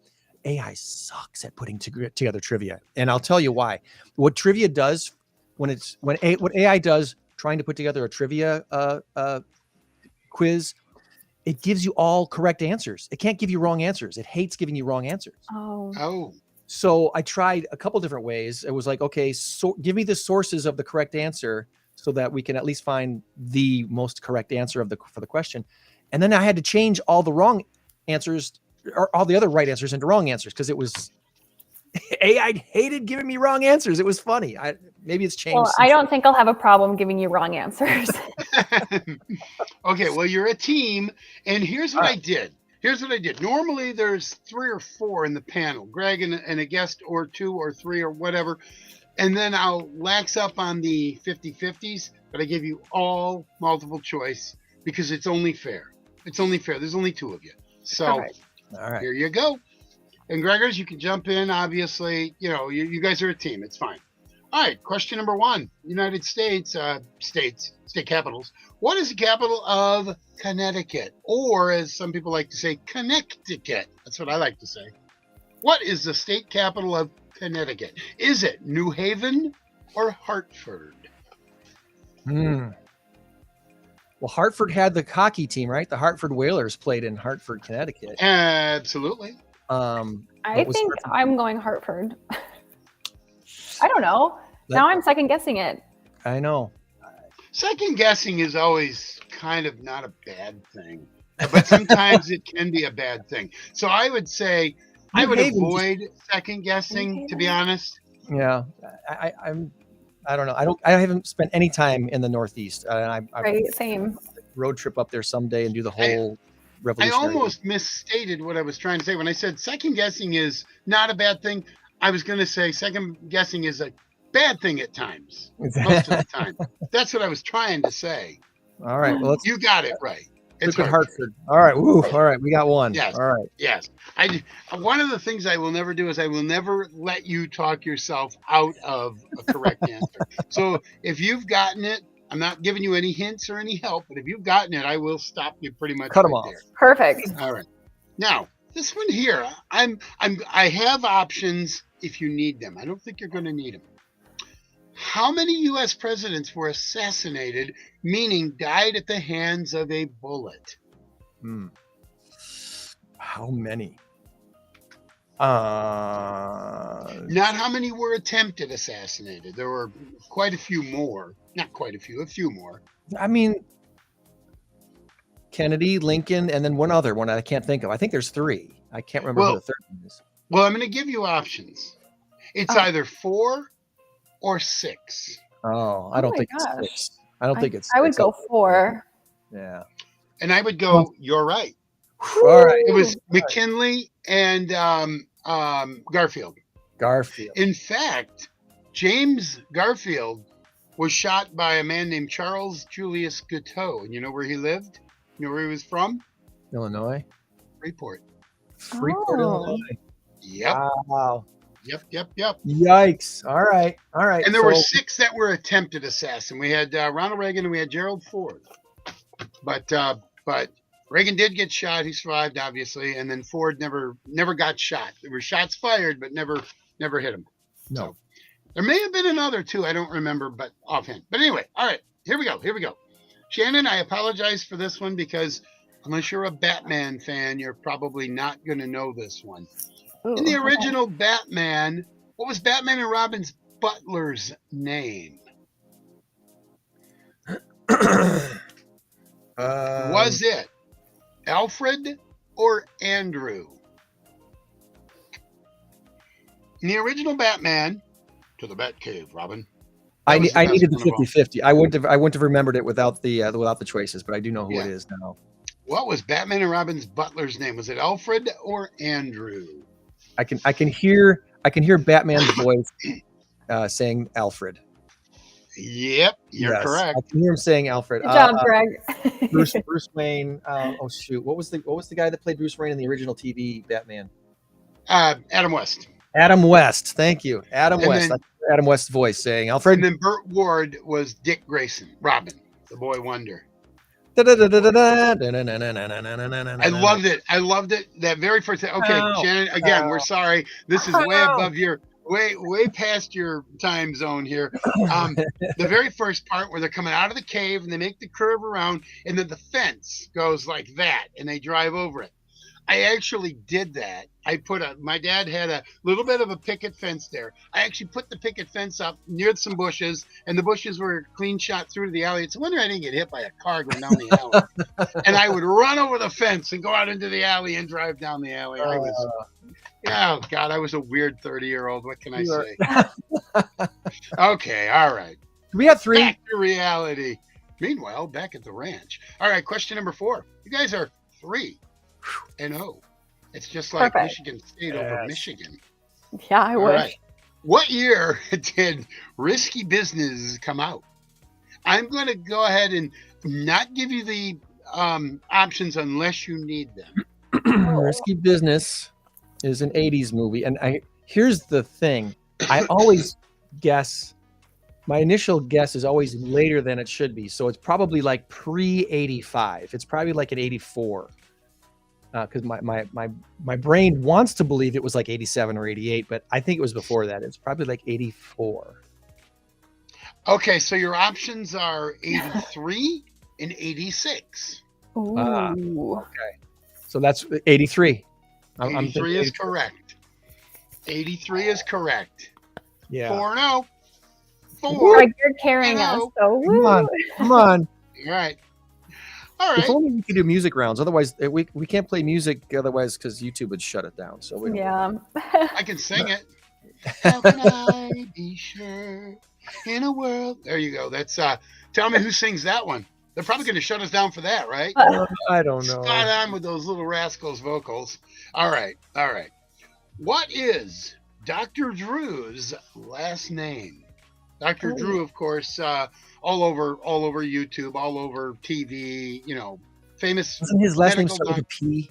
AI sucks at putting together trivia, and I'll tell you why. What trivia does what AI does trying to put together a trivia quiz, it gives you all correct answers. It can't give you wrong answers. It hates giving you wrong answers. Oh. So I tried a couple different ways. It was like, okay, so give me the sources of the correct answer so that we can at least find the most correct answer for the question. And then I had to change all the wrong answers or all the other right answers into wrong answers because it was AI hated giving me wrong answers. It was funny. Maybe it's changed. Well, I don't think I'll have a problem giving you wrong answers. Okay, well, you're a team, and here's what I did. Normally, there's 3 or 4 in the panel, Greg and a guest or 2 or 3 or whatever, and then I'll lax up on the 50-50s, but I give you all multiple choice because it's only fair. There's only 2 of you. So all right. Here you go. And Gregors, you can jump in. Obviously, you guys are a team. It's fine. All right. Question number 1. United States, state capitals. What is the capital of Connecticut? Or as some people like to say, Connecticut. That's what I like to say. What is the state capital of Connecticut? Is it New Haven or Hartford? Well, Hartford had the hockey team, right? The Hartford Whalers played in Hartford, Connecticut. Absolutely. I think I'm going Hartford. I don't know. Now I'm second guessing it. I know. Second guessing is always kind of not a bad thing, but sometimes it can be a bad thing. So I would say I would Haven avoid second guessing, to be honest. Yeah, I don't know. I haven't spent any time in the Northeast. I Right, same. road trip up there someday and do the whole I revolutionary. almost misstated what I was trying to say when I said second guessing is not a bad thing. I was going to say second guessing is a bad thing at times, most of the time. That's what I was trying to say. All right. Well, let's You got it right. It's look at Hartford. All right. Woo. All right. We got one. Yes. All right. Yes. One of the things I will never do is I will never let you talk yourself out of a correct answer. So if you've gotten it, I'm not giving you any hints or any help, but if you've gotten it, I will stop you pretty much Cut them right off. there. Perfect. All right. Now, this one here, I have options if you need them. I don't think you're going to need them. How many U.S. presidents were assassinated, meaning died at the hands of a bullet? How many? Not how many were attempted assassinated. There were quite a few more. Not quite a few more. I mean, Kennedy, Lincoln, and then one other one I can't think of. I think there's three. I can't remember who the third one is. Well, I'm going to give you options. It's either 4 or 6. Oh, I don't think gosh. it's 6. I don't think it's. I would 6. go 4. Yeah. And I would go, you're right. All right. It was McKinley and Garfield. Garfield. In fact, James Garfield was shot by a man named Charles Julius Guiteau. And you know where he lived? You know where he was from? Illinois. Freeport. Freeport, Illinois. Yep. Wow. Yep. Yikes. All right. And there were 6 that were attempted assassin. We had Ronald Reagan and we had Gerald Ford. But Reagan did get shot. He survived, obviously. And then Ford never got shot. There were shots fired, but never hit him. No. So, there may have been another too. I don't remember, but offhand. But anyway, all right. Here we go. Shannon, I apologize for this one because unless you're a Batman fan, you're probably not going to know this one. In the original Batman, what was Batman and Robin's butler's name? Was it Alfred or Andrew? In the original Batman, to the Batcave, Robin. I needed the 50-50. I wouldn't have remembered it without the choices, but I do know who it is now. What was Batman and Robin's butler's name? Was it Alfred or Andrew? I can hear Batman's voice saying Alfred. Yep, you're correct. I can hear him saying Alfred. Good job, Greg. Bruce Wayne. Oh shoot, what was the guy that played Bruce Wayne in the original TV Batman? Adam West. Adam West. Thank you, Adam West. Then, Adam West's voice saying Alfred. And then Burt Ward was Dick Grayson, Robin, the boy wonder. I loved it. That very first thing. Okay, Shannon, again, we're sorry. This is way above your way past your time zone here. The very first part where they're coming out of the cave and they make the curve around and then the fence goes like that and they drive over it. I actually did that. My dad had a little bit of a picket fence there. I actually put the picket fence up near some bushes, and the bushes were a clean shot through to the alley. It's a wonder I didn't get hit by a car going down the alley. And I would run over the fence and go out into the alley and drive down the alley. I was a weird 30-year-old. What can I say? Okay, all right. We have 3. Back to reality. Meanwhile, back at the ranch. All right, question number 4. You guys are 3-0. It's just like Perfect. Michigan State over Michigan. Yeah, I wish. Right. What year did Risky Business come out? I'm going to go ahead and not give you the options unless you need them. Risky Business is an 80s movie. And here's the thing. I always guess, my initial guess is always later than it should be. So it's probably like pre-85. It's probably like an 84. Because my brain wants to believe it was like 87 or 88, but I think it was before that. It's probably like 84. Okay, so your options are 83 and 86. Ooh. Okay. So that's 83. 83 is correct. 83 is correct. Yeah. 4-0. Like you're carrying us. So Come on. All right. All If right. only we could do music rounds. Otherwise, we can't play music otherwise because YouTube would shut it down. So we don't. Yeah. I can sing it. How can I be sure in a world? There you go. That's tell me who sings that one. They're probably going to shut us down for that, right? I don't know. Spot on with those little rascals vocals. All right. All right. What is Dr. Drew's last name? Dr. Drew, of course, all over YouTube, all over TV, you know, famous. Doesn't his last name medical start with a P?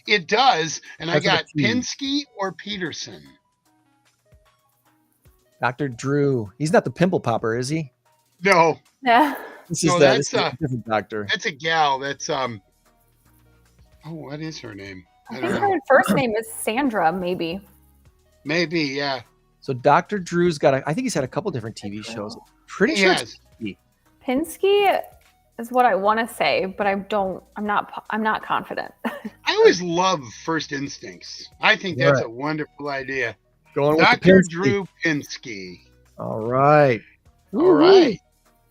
It does. And I Starts with got a P. Pinsky or Peterson. Dr. Drew. He's not the pimple popper, is he? No, Yeah. This No, is that's, this is a different doctor. that's a gal. That's oh, what is her name? I I think don't know. her first name is Sandra, maybe. Maybe, yeah. So Dr. Drew's got I think he's had a couple different TV shows. Pretty sure it's Yes. Pinsky is what I want to say, but I'm not confident. I always love First Instincts. I think that's Right. a wonderful idea. going with the Dr. Pinsky. Drew Pinsky. All right. All right.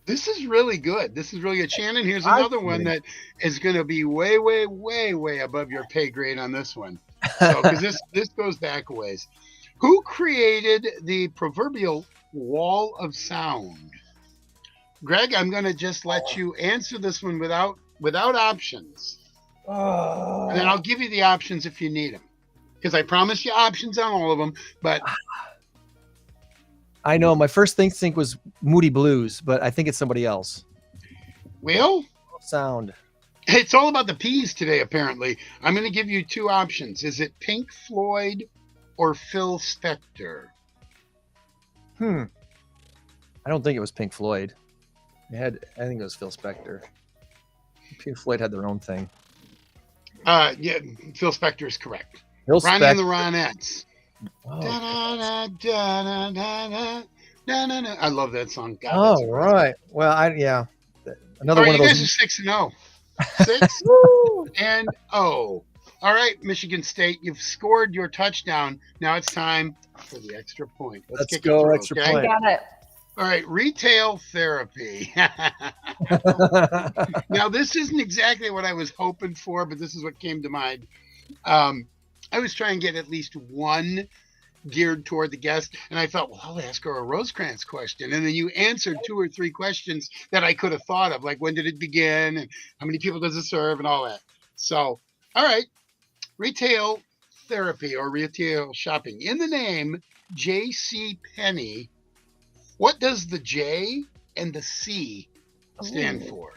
This is really good. This is really good. Shannon, here's another one that is going to be way, way, way, way above your pay grade on this one. So, because this goes back a ways. Who created the proverbial wall of sound? Greg, I'm going to just let you answer this one without options. And then I'll give you the options if you need them. Because I promise you options on all of them. But I know my first instinct was Moody Blues, but I think it's somebody else. well, Sound. it's all about the P's today, apparently. I'm going to give you two options. Is it Pink Floyd or Phil Spector? I don't think it was Pink Floyd. I think it was Phil Spector. Pink Floyd had their own thing. Yeah, Phil Spector is correct. Phil Ronnie and the Spector. Ronettes. Oh, Da-da-da-da-da-da-da-da. I love that song. God, oh that's right. Well, another all right, one of you guys those. are 6-0. 6 and 0. All right, Michigan State, you've scored your touchdown. Now it's time for the extra point. Let's kick go it through, extra okay? point. Got it. All right, retail therapy. Now, this isn't exactly what I was hoping for, but this is what came to mind. I was trying to get at least one geared toward the guest, and I thought, well, I'll ask her a Rosecrance question. And then you answered 2 or 3 questions that I could have thought of, like when did it begin, and how many people does it serve, and all that. So, all right, retail therapy or retail shopping. In the name J.C. Penney, what does the J and the C stand for?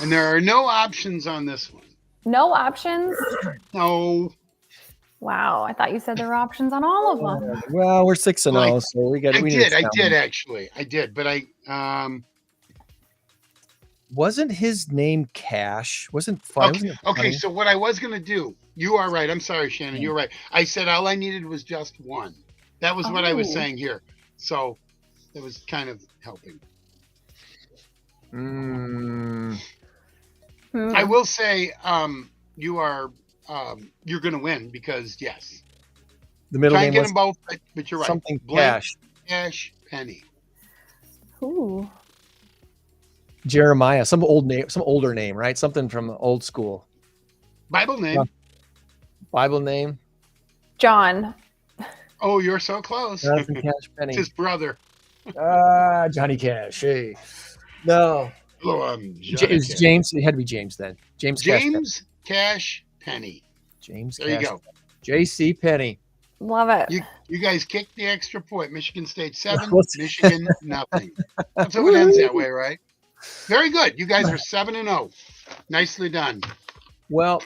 And there are no options on this one. No options. No. Wow, I thought you said there were options on all of them. Well, we're 6-0, Well, so we got. I did actually. I did, but Wasn't his name Cash? Wasn't fun. Okay, so what I was gonna do, you are right. I'm sorry, Shannon, you're right. I said all I needed was just one. That was what I was saying here. So that was kind of helping. I will say, you are you're gonna win because yes. The middle Try name and get was them both, but you're right. something Blank, Cash. Penny. Ooh. Jeremiah, some older name, right? Something from old school. Bible name. Bible name. John. Oh, you're so close. Jonathan Cash It's Penny. his brother. Johnny Cash. Hey. No. Oh, It was James. It had to be James then. James Cash Penny. James There you Cash. go. J.C. Penny. Love it. You guys kicked the extra point. Michigan State 7, Let's- Michigan nothing. That's how it ends that way, right? Very good. You guys are 7-0. Nicely done. Well,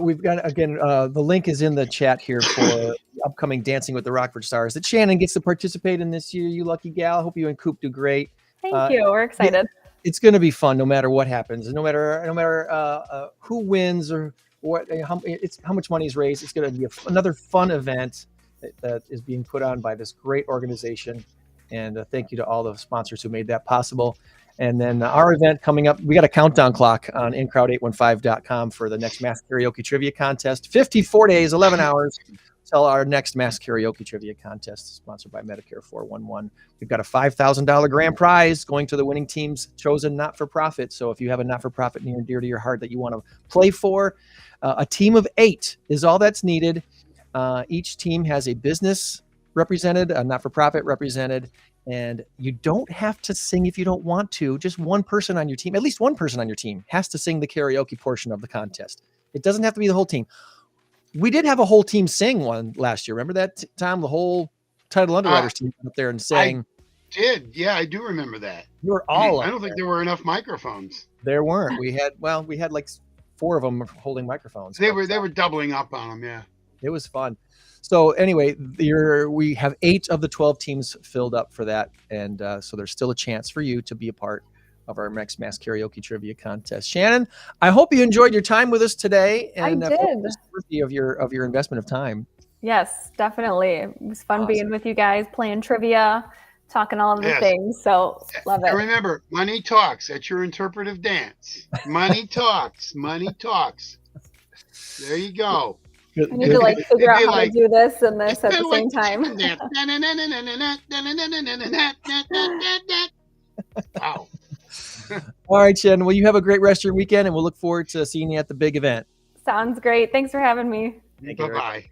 we've got again. The link is in the chat here for the upcoming Dancing with the Rockford Stars that Shannon gets to participate in this year. You lucky gal. Hope you and Coop do great. Thank you. We're excited. It's going to be fun, no matter what happens, and no matter who wins or what. How much money is raised. It's going to be another fun event that is being put on by this great organization. And thank you to all the sponsors who made that possible. And then our event coming up, we got a countdown clock on incrowd815.com for the next Mass Karaoke Trivia Contest. 54 days, 11 hours. until our next Mass Karaoke Trivia Contest, sponsored by Medicare 411. We've got a $5,000 grand prize going to the winning team's chosen not-for-profit. So if you have a not-for-profit near and dear to your heart that you want to play for, a team of 8 is all that's needed. Each team has a business represented, a not-for-profit represented, and you don't have to sing if you don't want to. Just one person on your team, at least one person on your team, has to sing the karaoke portion of the contest. It doesn't have to be the whole team. We did have a whole team sing one last year. Remember that time the whole Title Underwriters team up there and sang? I did. Yeah, I do remember that. You were all I don't think there were enough microphones. There weren't. We had like 4 of them holding microphones. They were doubling up on them. Yeah. It was fun. So anyway, we have 8 of the 12 teams filled up for that. And so there's still a chance for you to be a part of our next Mass Karaoke Trivia Contest. Shannon, I hope you enjoyed your time with us today. And I did. Worthy of your investment of time. Yes, definitely. It was fun being with you guys, playing trivia, talking all of the things. So love it. And remember, money talks. That's your interpretive dance. Money talks. Money talks. There you go. I need to figure out how to do this and this at the same time. Wow. All right, Shannon. Well, you have a great rest of your weekend, and we'll look forward to seeing you at the big event. Sounds great. Thanks for having me. Bye-bye.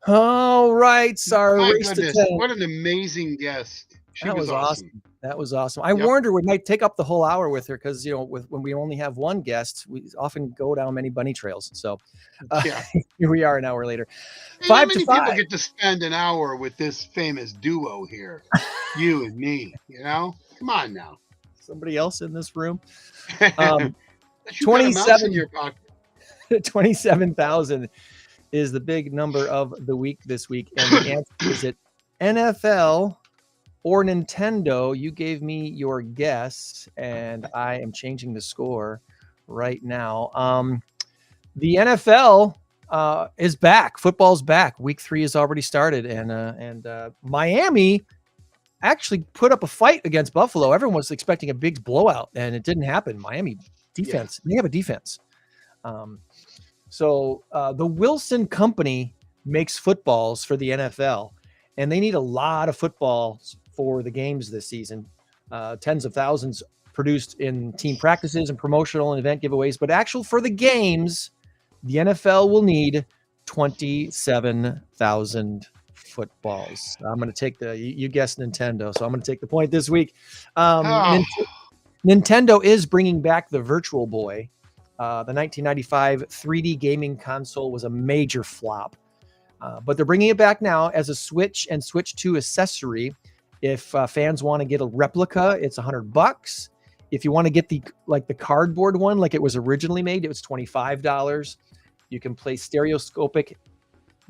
All right, our My race goodness, to 10. what an amazing guest. That was awesome. That was awesome. I warned her we might take up the whole hour with her because, when we only have one guest, we often go down many bunny trails. So here we are an hour later. Hey, 5 how to many 5. people get to spend an hour with this famous duo here? You and me, Come on now. Somebody else in this room. You got a mouse in your pocket. 27,000 is the big number of the week this week. And the answer is it NFL or Nintendo. You gave me your guess, and I am changing the score right now. The NFL is back. Football's back. Week 3 has already started, and Miami actually put up a fight against Buffalo. Everyone was expecting a big blowout, and it didn't happen. Miami defense. They have a defense. So the Wilson Company makes footballs for the NFL, and they need a lot of footballs for the games this season. Tens of thousands produced in team practices and promotional and event giveaways, but actual for the games, the NFL will need 27,000 footballs. I'm going to take you guessed Nintendo, so I'm going to take the point this week. Nintendo is bringing back the Virtual Boy. The 1995 3D gaming console was a major flop, but they're bringing it back now as a Switch and Switch 2 accessory. If fans want to get a replica, it's $100. If you want to get the cardboard one, like it was originally made, it was $25. You can play stereoscopic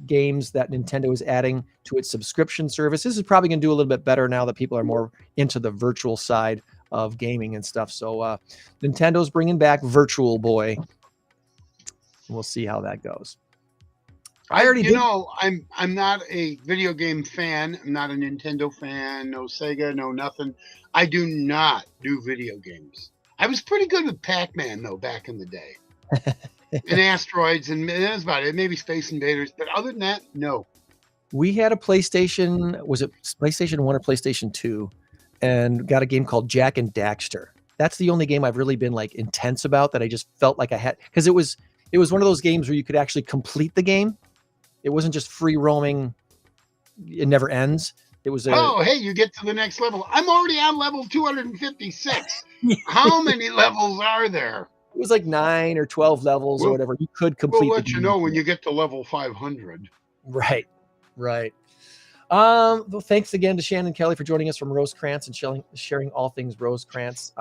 games that Nintendo is adding to its subscription service. This is probably going to do a little bit better now that people are more into the virtual side of gaming and stuff. So Nintendo's bringing back Virtual Boy. We'll see how that goes. I'm not a video game fan. I'm not a Nintendo fan. No Sega, no nothing. I do not do video games. I was pretty good with Pac-Man though back in the day, and Asteroids, and that was about it. Maybe Space Invaders, but other than that, no. We had a PlayStation. Was it PlayStation 1 or PlayStation 2? And got a game called Jack and Daxter. That's the only game I've really been intense about, that I just felt like I had, because it was one of those games where you could actually complete the game. It wasn't just free roaming. It never ends. It was hey, you get to the next level. I'm already on level 256. How many levels are there? It was 9 or 12 levels or whatever. You could complete. We'll let you know when you get to level 500. Right. Well, thanks again to Shannon Kelly for joining us from Rosecrance and sharing all things Rosecrance.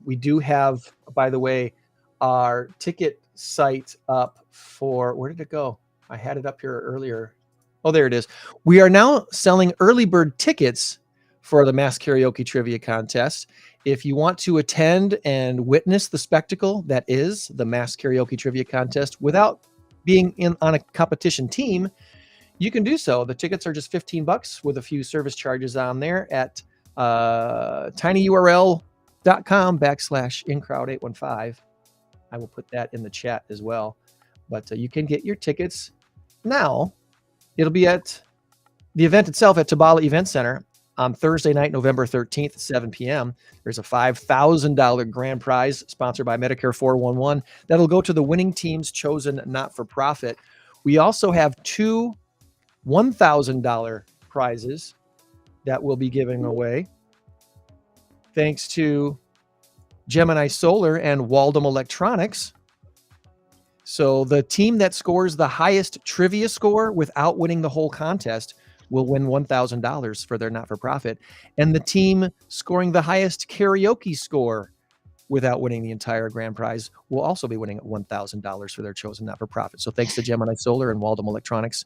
We do have, by the way, our ticket site up for, where did it go? I had it up here earlier. Oh, there it is. We are now selling early bird tickets for the Mass Karaoke Trivia Contest. If you want to attend and witness the spectacle that is the Mass Karaoke Trivia Contest without being on a competition team, you can do so. The tickets are just $15 with a few service charges on there at tinyurl.com/incrowd815. I will put that in the chat as well. But you can get your tickets now. It'll be at the event itself at Tabala Event Center on Thursday night, November 13th at 7 p.m. There's a $5,000 grand prize sponsored by Medicare 411 that'll go to the winning team's chosen not-for-profit. We also have two $1,000 prizes that we'll be giving away thanks to Gemini Solar and Waldom Electronics. So the team that scores the highest trivia score without winning the whole contest will win $1,000 for their not-for-profit. And the team scoring the highest karaoke score without winning the entire grand prize will also be winning $1,000 for their chosen not-for-profit. So thanks to Gemini Solar and Waldom Electronics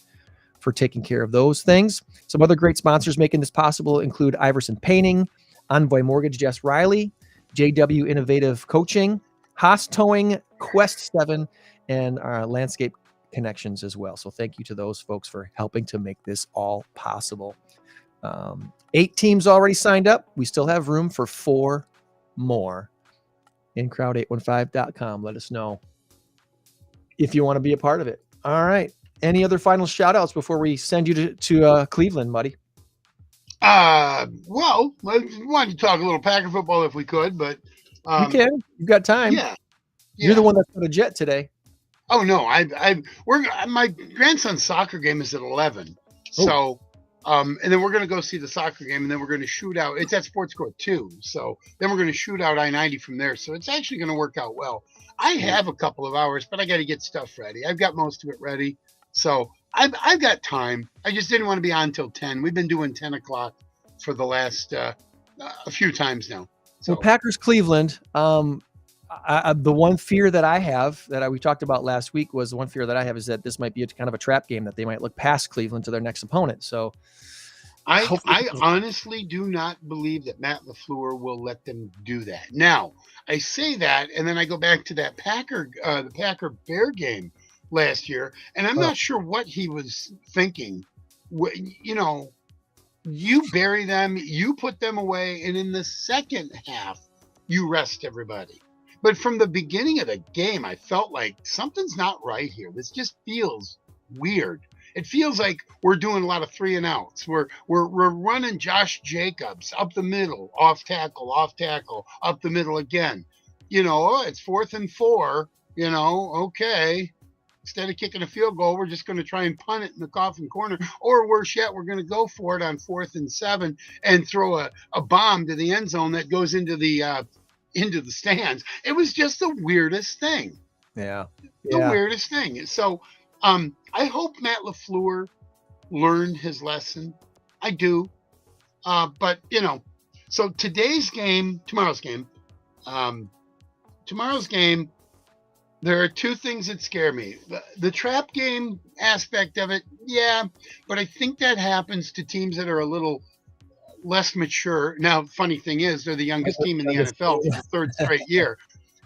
for taking care of those things. Some other great sponsors making this possible include Iverson Painting, Envoy Mortgage, Jess Riley, JW Innovative Coaching, Haas Towing, Quest 7, and Landscape Connections as well. So thank you to those folks for helping to make this all possible. 8 teams already signed up. We still have room for 4 more. InCrowd815.com. Let us know if you want to be a part of it. All right. Any other final shout outs before we send you to Cleveland, Muddy? Well, I wanted to talk a little Packer football if we could, but you can. You've got time. Yeah. You're the one that's on a jet today. Oh no, my grandson's soccer game is at 11. Oh. So and then we're gonna go see the soccer game, and then we're gonna shoot out. It's at Sports Court 2. So then we're gonna shoot out I-90 from there. So it's actually gonna work out well. I have a couple of hours, but I got to get stuff ready. I've got most of it ready. So I've got time. I just didn't want to be on till 10. We've been doing 10 o'clock for the last a few times now. So Packers Cleveland. The one fear that I have we talked about last week was the one fear that I have is that this might be kind of a trap game, that they might look past Cleveland to their next opponent. So I honestly do not believe that Matt LaFleur will let them do that. Now I say that, and then I go back to that the Packer Bear game last year, and I'm not sure what he was thinking. You know, you bury them, you put them away, and in the second half, you rest everybody. But from the beginning of the game, I felt like something's not right here. This just feels weird. It feels like we're doing a lot of 3 and outs. We're running Josh Jacobs up the middle, off tackle, up the middle again. You know, it's 4th and 4. You know, okay. Instead of kicking a field goal, we're just going to try and punt it in the coffin corner. Or worse yet, we're going to go for it on 4th and 7 and throw a bomb to the end zone that goes into the stands. It was just the weirdest thing. Yeah. The weirdest thing. So I hope Matt LaFleur learned his lesson. I do. But, you know, so tomorrow's game, there are 2 things that scare me. The trap game aspect of it, yeah, but I think that happens to teams that are a little less mature. Now, funny thing is, they're the youngest team in the NFL for the 3rd straight year,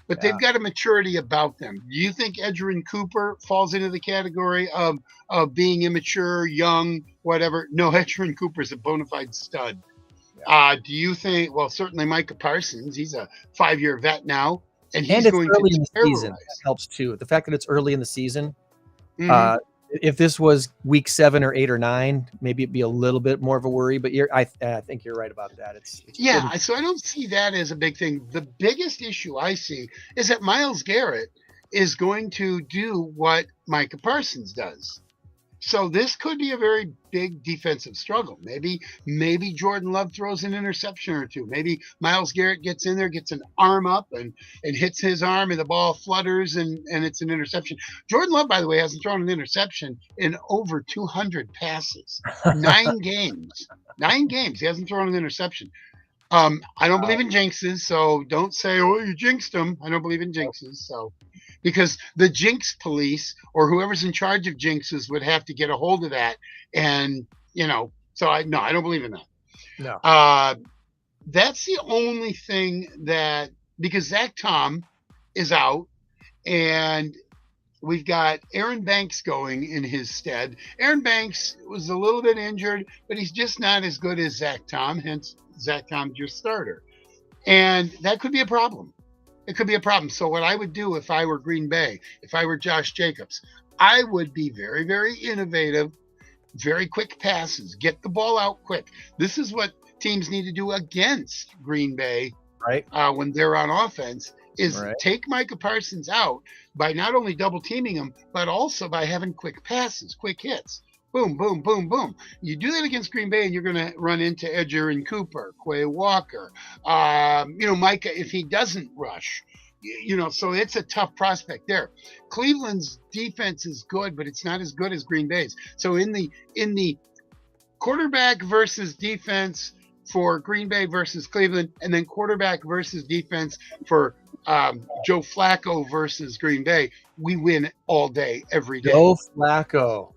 but they've got a maturity about them. Do you think Edgerrin Cooper falls into the category of being immature, young, whatever? No, Edgerrin Cooper's a bona fide stud. Yeah. Do you think? Well, certainly Micah Parsons. He's a 5-year vet now, and he's going early to in the terrorize. season. That helps too. The fact that it's early in the season. Mm-hmm. If this was week 7 or 8 or 9, maybe it'd be a little bit more of a worry. But I think you're right about that. It's so I don't see that as a big thing. The biggest issue I see is that Myles Garrett is going to do what Micah Parsons does. So this could be a very big defensive struggle. Maybe Jordan Love throws an interception or 2. Maybe Myles Garrett gets in there, gets an arm up and hits his arm, and the ball flutters and it's an interception. Jordan Love, by the way, hasn't thrown an interception in over 200 passes. 9 games. 9 games. He hasn't thrown an interception. I don't believe in jinxes, so don't say, oh, you jinxed him. I don't believe in jinxes. So because the jinx police or whoever's in charge of jinxes would have to get a hold of that. And, you know, so I don't believe in that. No. That's the only thing that, because Zach Tom is out and We've got Aaron Banks going in his stead. Aaron Banks was a little bit injured, but he's just not as good as Zach Tom. Hence, Zach Tom's your starter. And that could be a problem. It could be a problem. So what I would do if I were Green Bay, if I were Josh Jacobs, I would be very, very innovative, very quick passes, get the ball out quick. This is what teams need to do against Green Bay Right. when they're on offense, is Right. take Micah Parsons out by not only double teaming him, but also by having quick passes, quick hits. Boom, boom, boom, boom. You do that against Green Bay, and you're going to run into Edger and Cooper, Quay Walker, Micah if he doesn't rush. So it's a tough prospect there. Cleveland's defense is good, but it's not as good as Green Bay's. So in the quarterback versus defense for Green Bay versus Cleveland, and then quarterback versus defense for Joe Flacco versus Green Bay, we win all day, every day. Joe Flacco.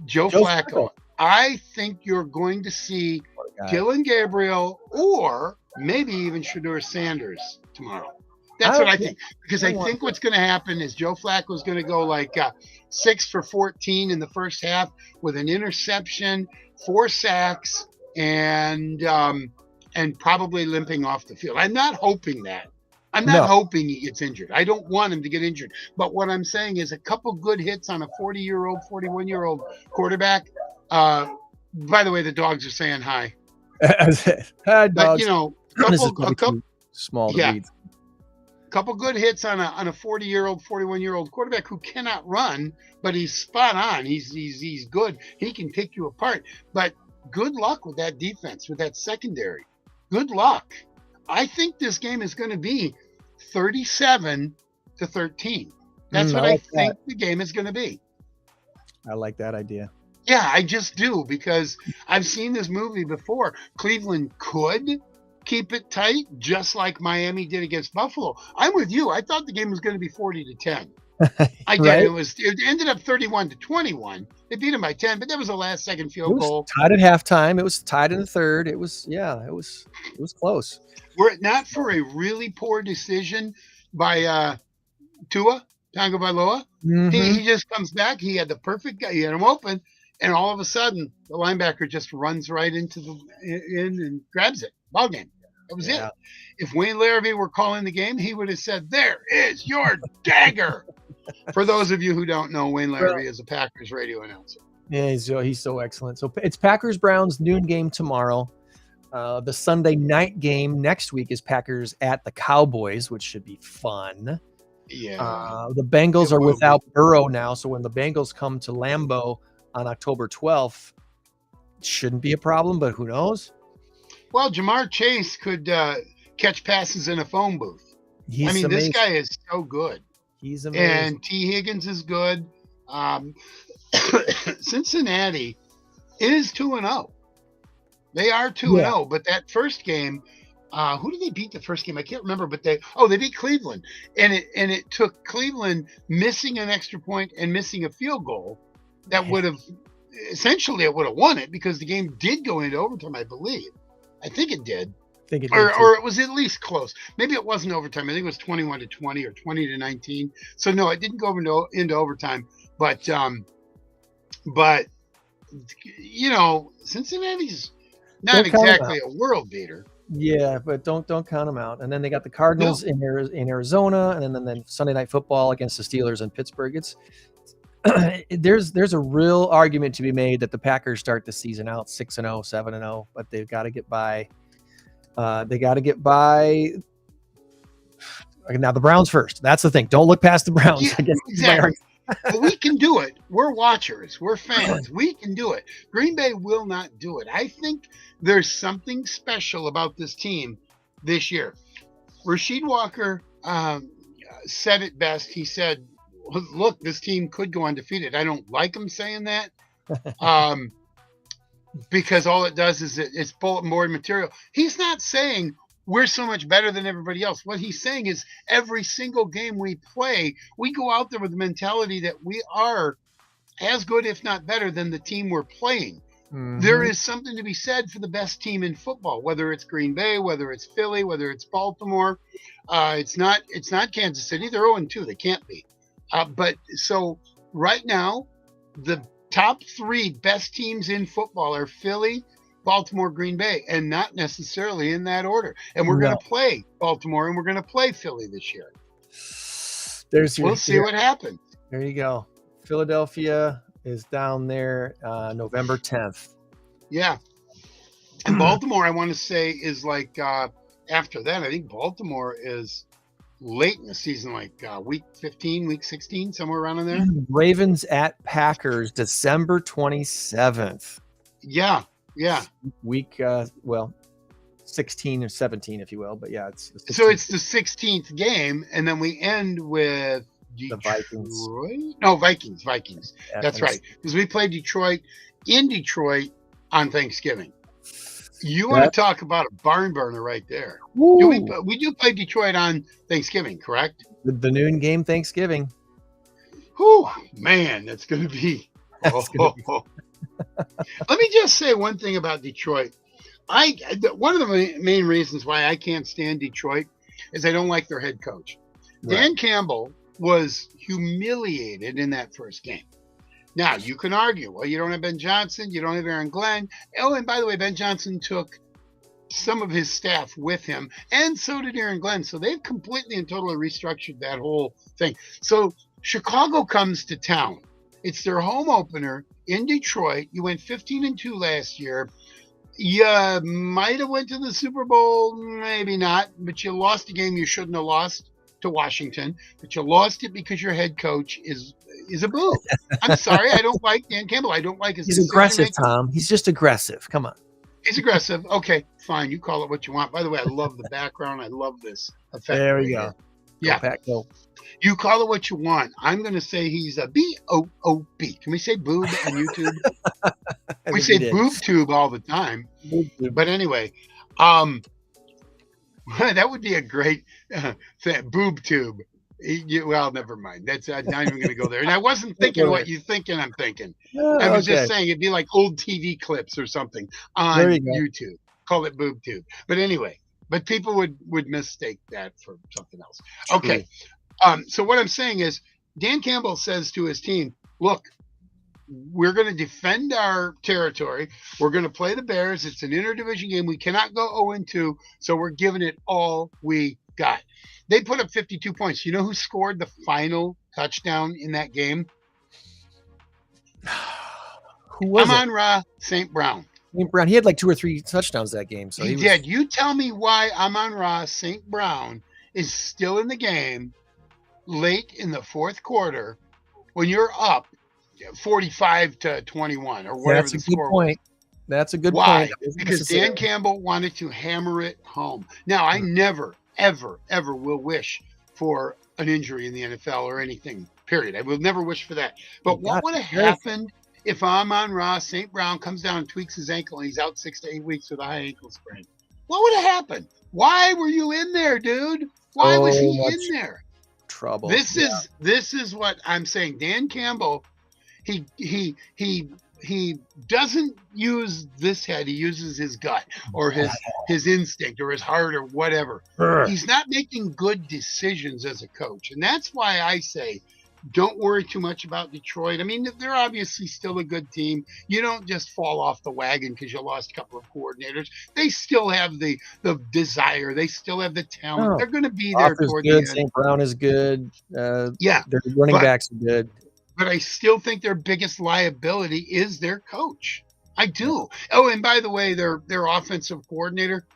Joe Flacco. I think you're going to see Dylan Gabriel or maybe even Shedeur Sanders tomorrow. That's what I think. Because I think what's going to happen is Joe Flacco is going to go like 6 for 14 in the first half with an interception, 4 sacks, and probably limping off the field. I'm not hoping that. I'm not hoping he gets injured. I don't want him to get injured. But what I'm saying is a couple good hits on a 40-year-old, 41-year-old quarterback. By the way, the dogs are saying hi. Hi, But, dogs. This is a probably couple too small to read. couple good hits on a 40-year-old, 41-year-old quarterback who cannot run, but he's spot on. He's good. He can pick you apart. But good luck with that defense, with that secondary. Good luck. I think this game is going to be 37-13. That's what I think the game is going to be. I like that idea. Yeah, I just do, because I've seen this movie before. Cleveland could keep it tight, just like Miami did against Buffalo. I'm with you. I thought the game was going to be 40-10. I did. Right? It ended up 31-21. They beat them by 10, but that was a last-second It field was goal. tied at halftime. It was tied in the third. It was close. Were it not for a really poor decision by Tua Tagovailoa, he just comes back. He had the perfect guy. He had him open, and all of a sudden, the linebacker just runs right into in and grabs it. Ball game. That was it. If Wayne Larrabee were calling the game, he would have said, "There is your dagger." For those of you who don't know, Wayne Larrabee is a Packers radio announcer. Yeah, he's so excellent. So it's Packers-Browns noon game tomorrow. The Sunday night game next week is Packers at the Cowboys, which should be fun. Yeah. The Bengals are without Burrow now, so when the Bengals come to Lambeau on October 12th, it shouldn't be a problem, but who knows? Well, Jamar Chase could catch passes in a phone booth. Amazing. This guy is so good. He's amazing. And T. Higgins is good. Cincinnati is 2-0. They are 2-0, but that first game, who did they beat the first game? I can't remember, but they beat Cleveland. And it took Cleveland missing an extra point and missing a field goal that would have essentially won it, because the game did go into overtime, I believe. I think it did. Or it was at least close. Maybe it wasn't overtime. I think it was 21-20 or 20-19. So no, it didn't go into overtime. But Cincinnati's not exactly a world beater. Yeah, but don't count them out. And then they got the Cardinals in Arizona, and then Sunday Night Football against the Steelers in Pittsburgh. There's a real argument to be made that the Packers start the season out 6-0, 7-0, but they've got to get by. They got to get by. Now the Browns first. That's the thing. Don't look past the Browns. Yeah, exactly. But we can do it. We're watchers. We're fans. We can do it. Green Bay will not do it. I think there's something special about this team this year. Rasheed Walker said it best. He said, "Look, this team could go undefeated." I don't like him saying that. Because all it does is it's bulletin board material. He's not saying we're so much better than everybody else. What he's saying is every single game we play, we go out there with the mentality that we are as good, if not better, than the team we're playing. Mm-hmm. There is something to be said for the best team in football, whether it's Green Bay, whether it's Philly, whether it's Baltimore. It's not Kansas City. They're 0-2. They can't be. But so right now, the top 3 best teams in football are Philly, Baltimore, Green Bay, and not necessarily in that order. And we're going to play Baltimore and we're going to play Philly this year. We'll see what happens. There you go. Philadelphia is down there November 10th. Yeah. And Baltimore, I want to say, is like after that. I think Baltimore is late in the season, like week 15, week 16, somewhere around in there. Ravens at Packers, December 27th. Yeah. Week, 16 or 17, if you will. But yeah, it's so it's the 16th game, and then we end with Detroit. The Vikings. No, Vikings. That's right. Because we played Detroit in Detroit on Thanksgiving. You want to talk about a barn burner right there. We do play Detroit on Thanksgiving, correct? The noon game Thanksgiving. Whew, man, that's going to be. Let me just say one thing about Detroit. One of the main reasons why I can't stand Detroit is I don't like their head coach. Right. Dan Campbell was humiliated in that first game. Now, you can argue, well, you don't have Ben Johnson, you don't have Aaron Glenn. Oh, and by the way, Ben Johnson took some of his staff with him, and so did Aaron Glenn. So they've completely and totally restructured that whole thing. So Chicago comes to town. It's their home opener in Detroit. You went 15-2 last year. You might have went to the Super Bowl, maybe not, but you lost a game you shouldn't have lost to Washington, but you lost it because your head coach is a boob. I'm sorry, I don't like Dan Campbell. I don't like his. He's aggressive, Tom. He's just aggressive. Come on. He's aggressive. Okay, fine. You call it what you want. By the way, I love the background. I love this effect. There we go. Yeah. Go. You call it what you want. I'm going to say he's a B-O-O-B. Can we say boob on YouTube? We say boob tube all the time. But anyway, that would be a great boob tube. Well, never mind. That's I'm not even going to go there. And I wasn't thinking what you thinking I'm thinking. I was just saying it'd be like old TV clips or something on YouTube. Call it boob tube. But anyway, people would mistake that for something else. Okay. So what I'm saying is Dan Campbell says to his team, look, we're going to defend our territory. We're going to play the Bears. It's an interdivision game. We cannot go 0-2, so we're giving it all we got. They put up 52 points. You know who scored the final touchdown in that game? Who was Amon-Ra St. Brown. St. Brown. He had like 2 or 3 touchdowns that game. So he did. You tell me why Amon-Ra St. Brown is still in the game late in the fourth quarter when you're up 45-21 or whatever the score was. That's a good point. Why? Because Dan Campbell wanted to hammer it home. Now, I never, ever, ever will wish for an injury in the NFL or anything, period. I will never wish for that. But what would have happened if Amon-Ra St. Brown comes down and tweaks his ankle and he's out 6 to 8 weeks with a high ankle sprain? What would have happened? Why were you in there, dude? Why was he in there? Trouble. This is what I'm saying. Dan Campbell, he doesn't use this head. He uses his gut or his instinct or his heart or whatever. He's not making good decisions as a coach. And that's why I say, don't worry too much about Detroit. I mean, they're obviously still a good team. You don't just fall off the wagon because you lost a couple of coordinators. They still have the desire. They still have the talent. They're going to be there toward the end. St. Brown is good. Their running backs are good. But I still think their biggest liability is their coach. I do. Oh, and by the way, their offensive coordinator,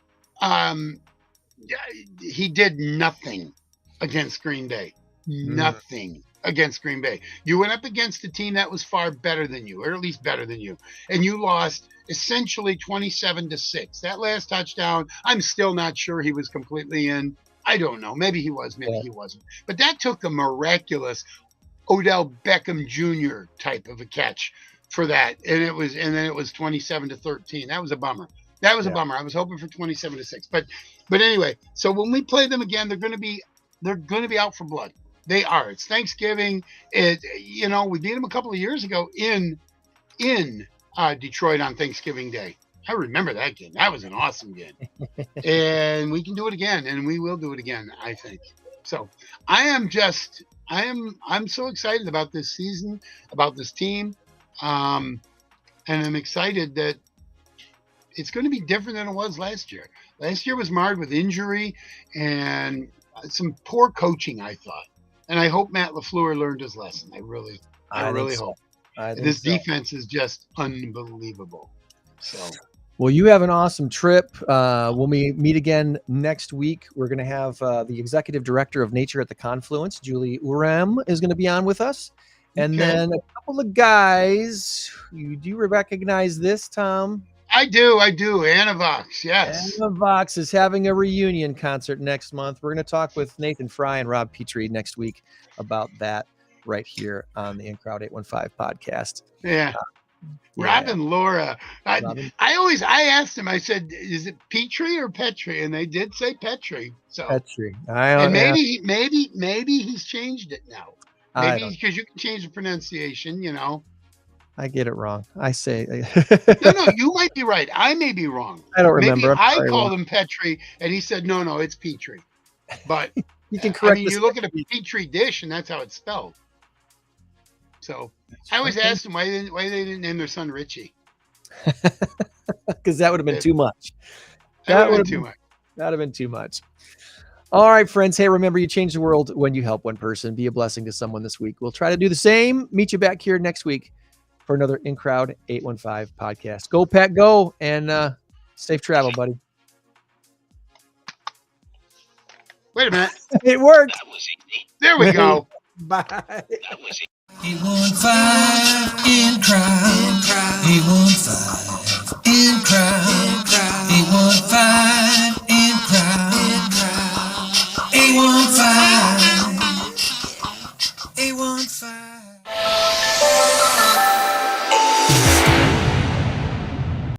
he did nothing against Green Bay. Nothing against Green Bay. You went up against a team that was far better than you, or at least better than you, and you lost essentially 27-6. That last touchdown, I'm still not sure he was completely in. I don't know. Maybe he was, maybe he wasn't. But that took a miraculous Odell Beckham Jr. type of a catch for that, and then it was 27-13. That was a bummer. That was a bummer. I was hoping for 27-6. But anyway, so when we play them again, they're going to be out for blood. They are. It's Thanksgiving. We beat them a couple of years ago in Detroit on Thanksgiving Day. I remember that game. That was an awesome game. And we can do it again, and we will do it again, I think. So I am just I'm so excited about this season, about this team, and I'm excited that it's going to be different than it was last year. Last year was marred with injury and some poor coaching, I thought. And I hope Matt LaFleur learned his lesson. I really hope. This defense is just unbelievable. So, well, you have an awesome trip. We'll meet again next week. We're going to have the executive director of Nature at the Confluence, Julie Urem, is going to be on with us. And then a couple of guys. Do you recognize this, Tom? I do. Anavox, yes. Anavox is having a reunion concert next month. We're going to talk with Nathan Fry and Rob Petrie next week about that right here on the In Crowd 815 podcast. Yeah. Rob and Laura. I asked him, I said, is it Petrie or Petrie? And they did say Petrie. So Petrie. And maybe he's changed it now. Maybe because you can change the pronunciation, you know. I get it wrong. I say no, you might be right. I may be wrong. I don't remember. Maybe I called him Petrie, and he said, no, it's Petrie. But you can correct. I mean, you look at a Petri dish, and that's how it's spelled. So I always asked him why they didn't name their son Richie. Because that would have been too much. That would have been too much. That would have been too much. All right, friends. Hey, remember, you change the world when you help one person. Be a blessing to someone this week. We'll try to do the same. Meet you back here next week for another In Crowd 815 podcast. Go, Pat, go, and safe travel, buddy. Wait a minute. It worked. There we go. Bye. 815 in crowd.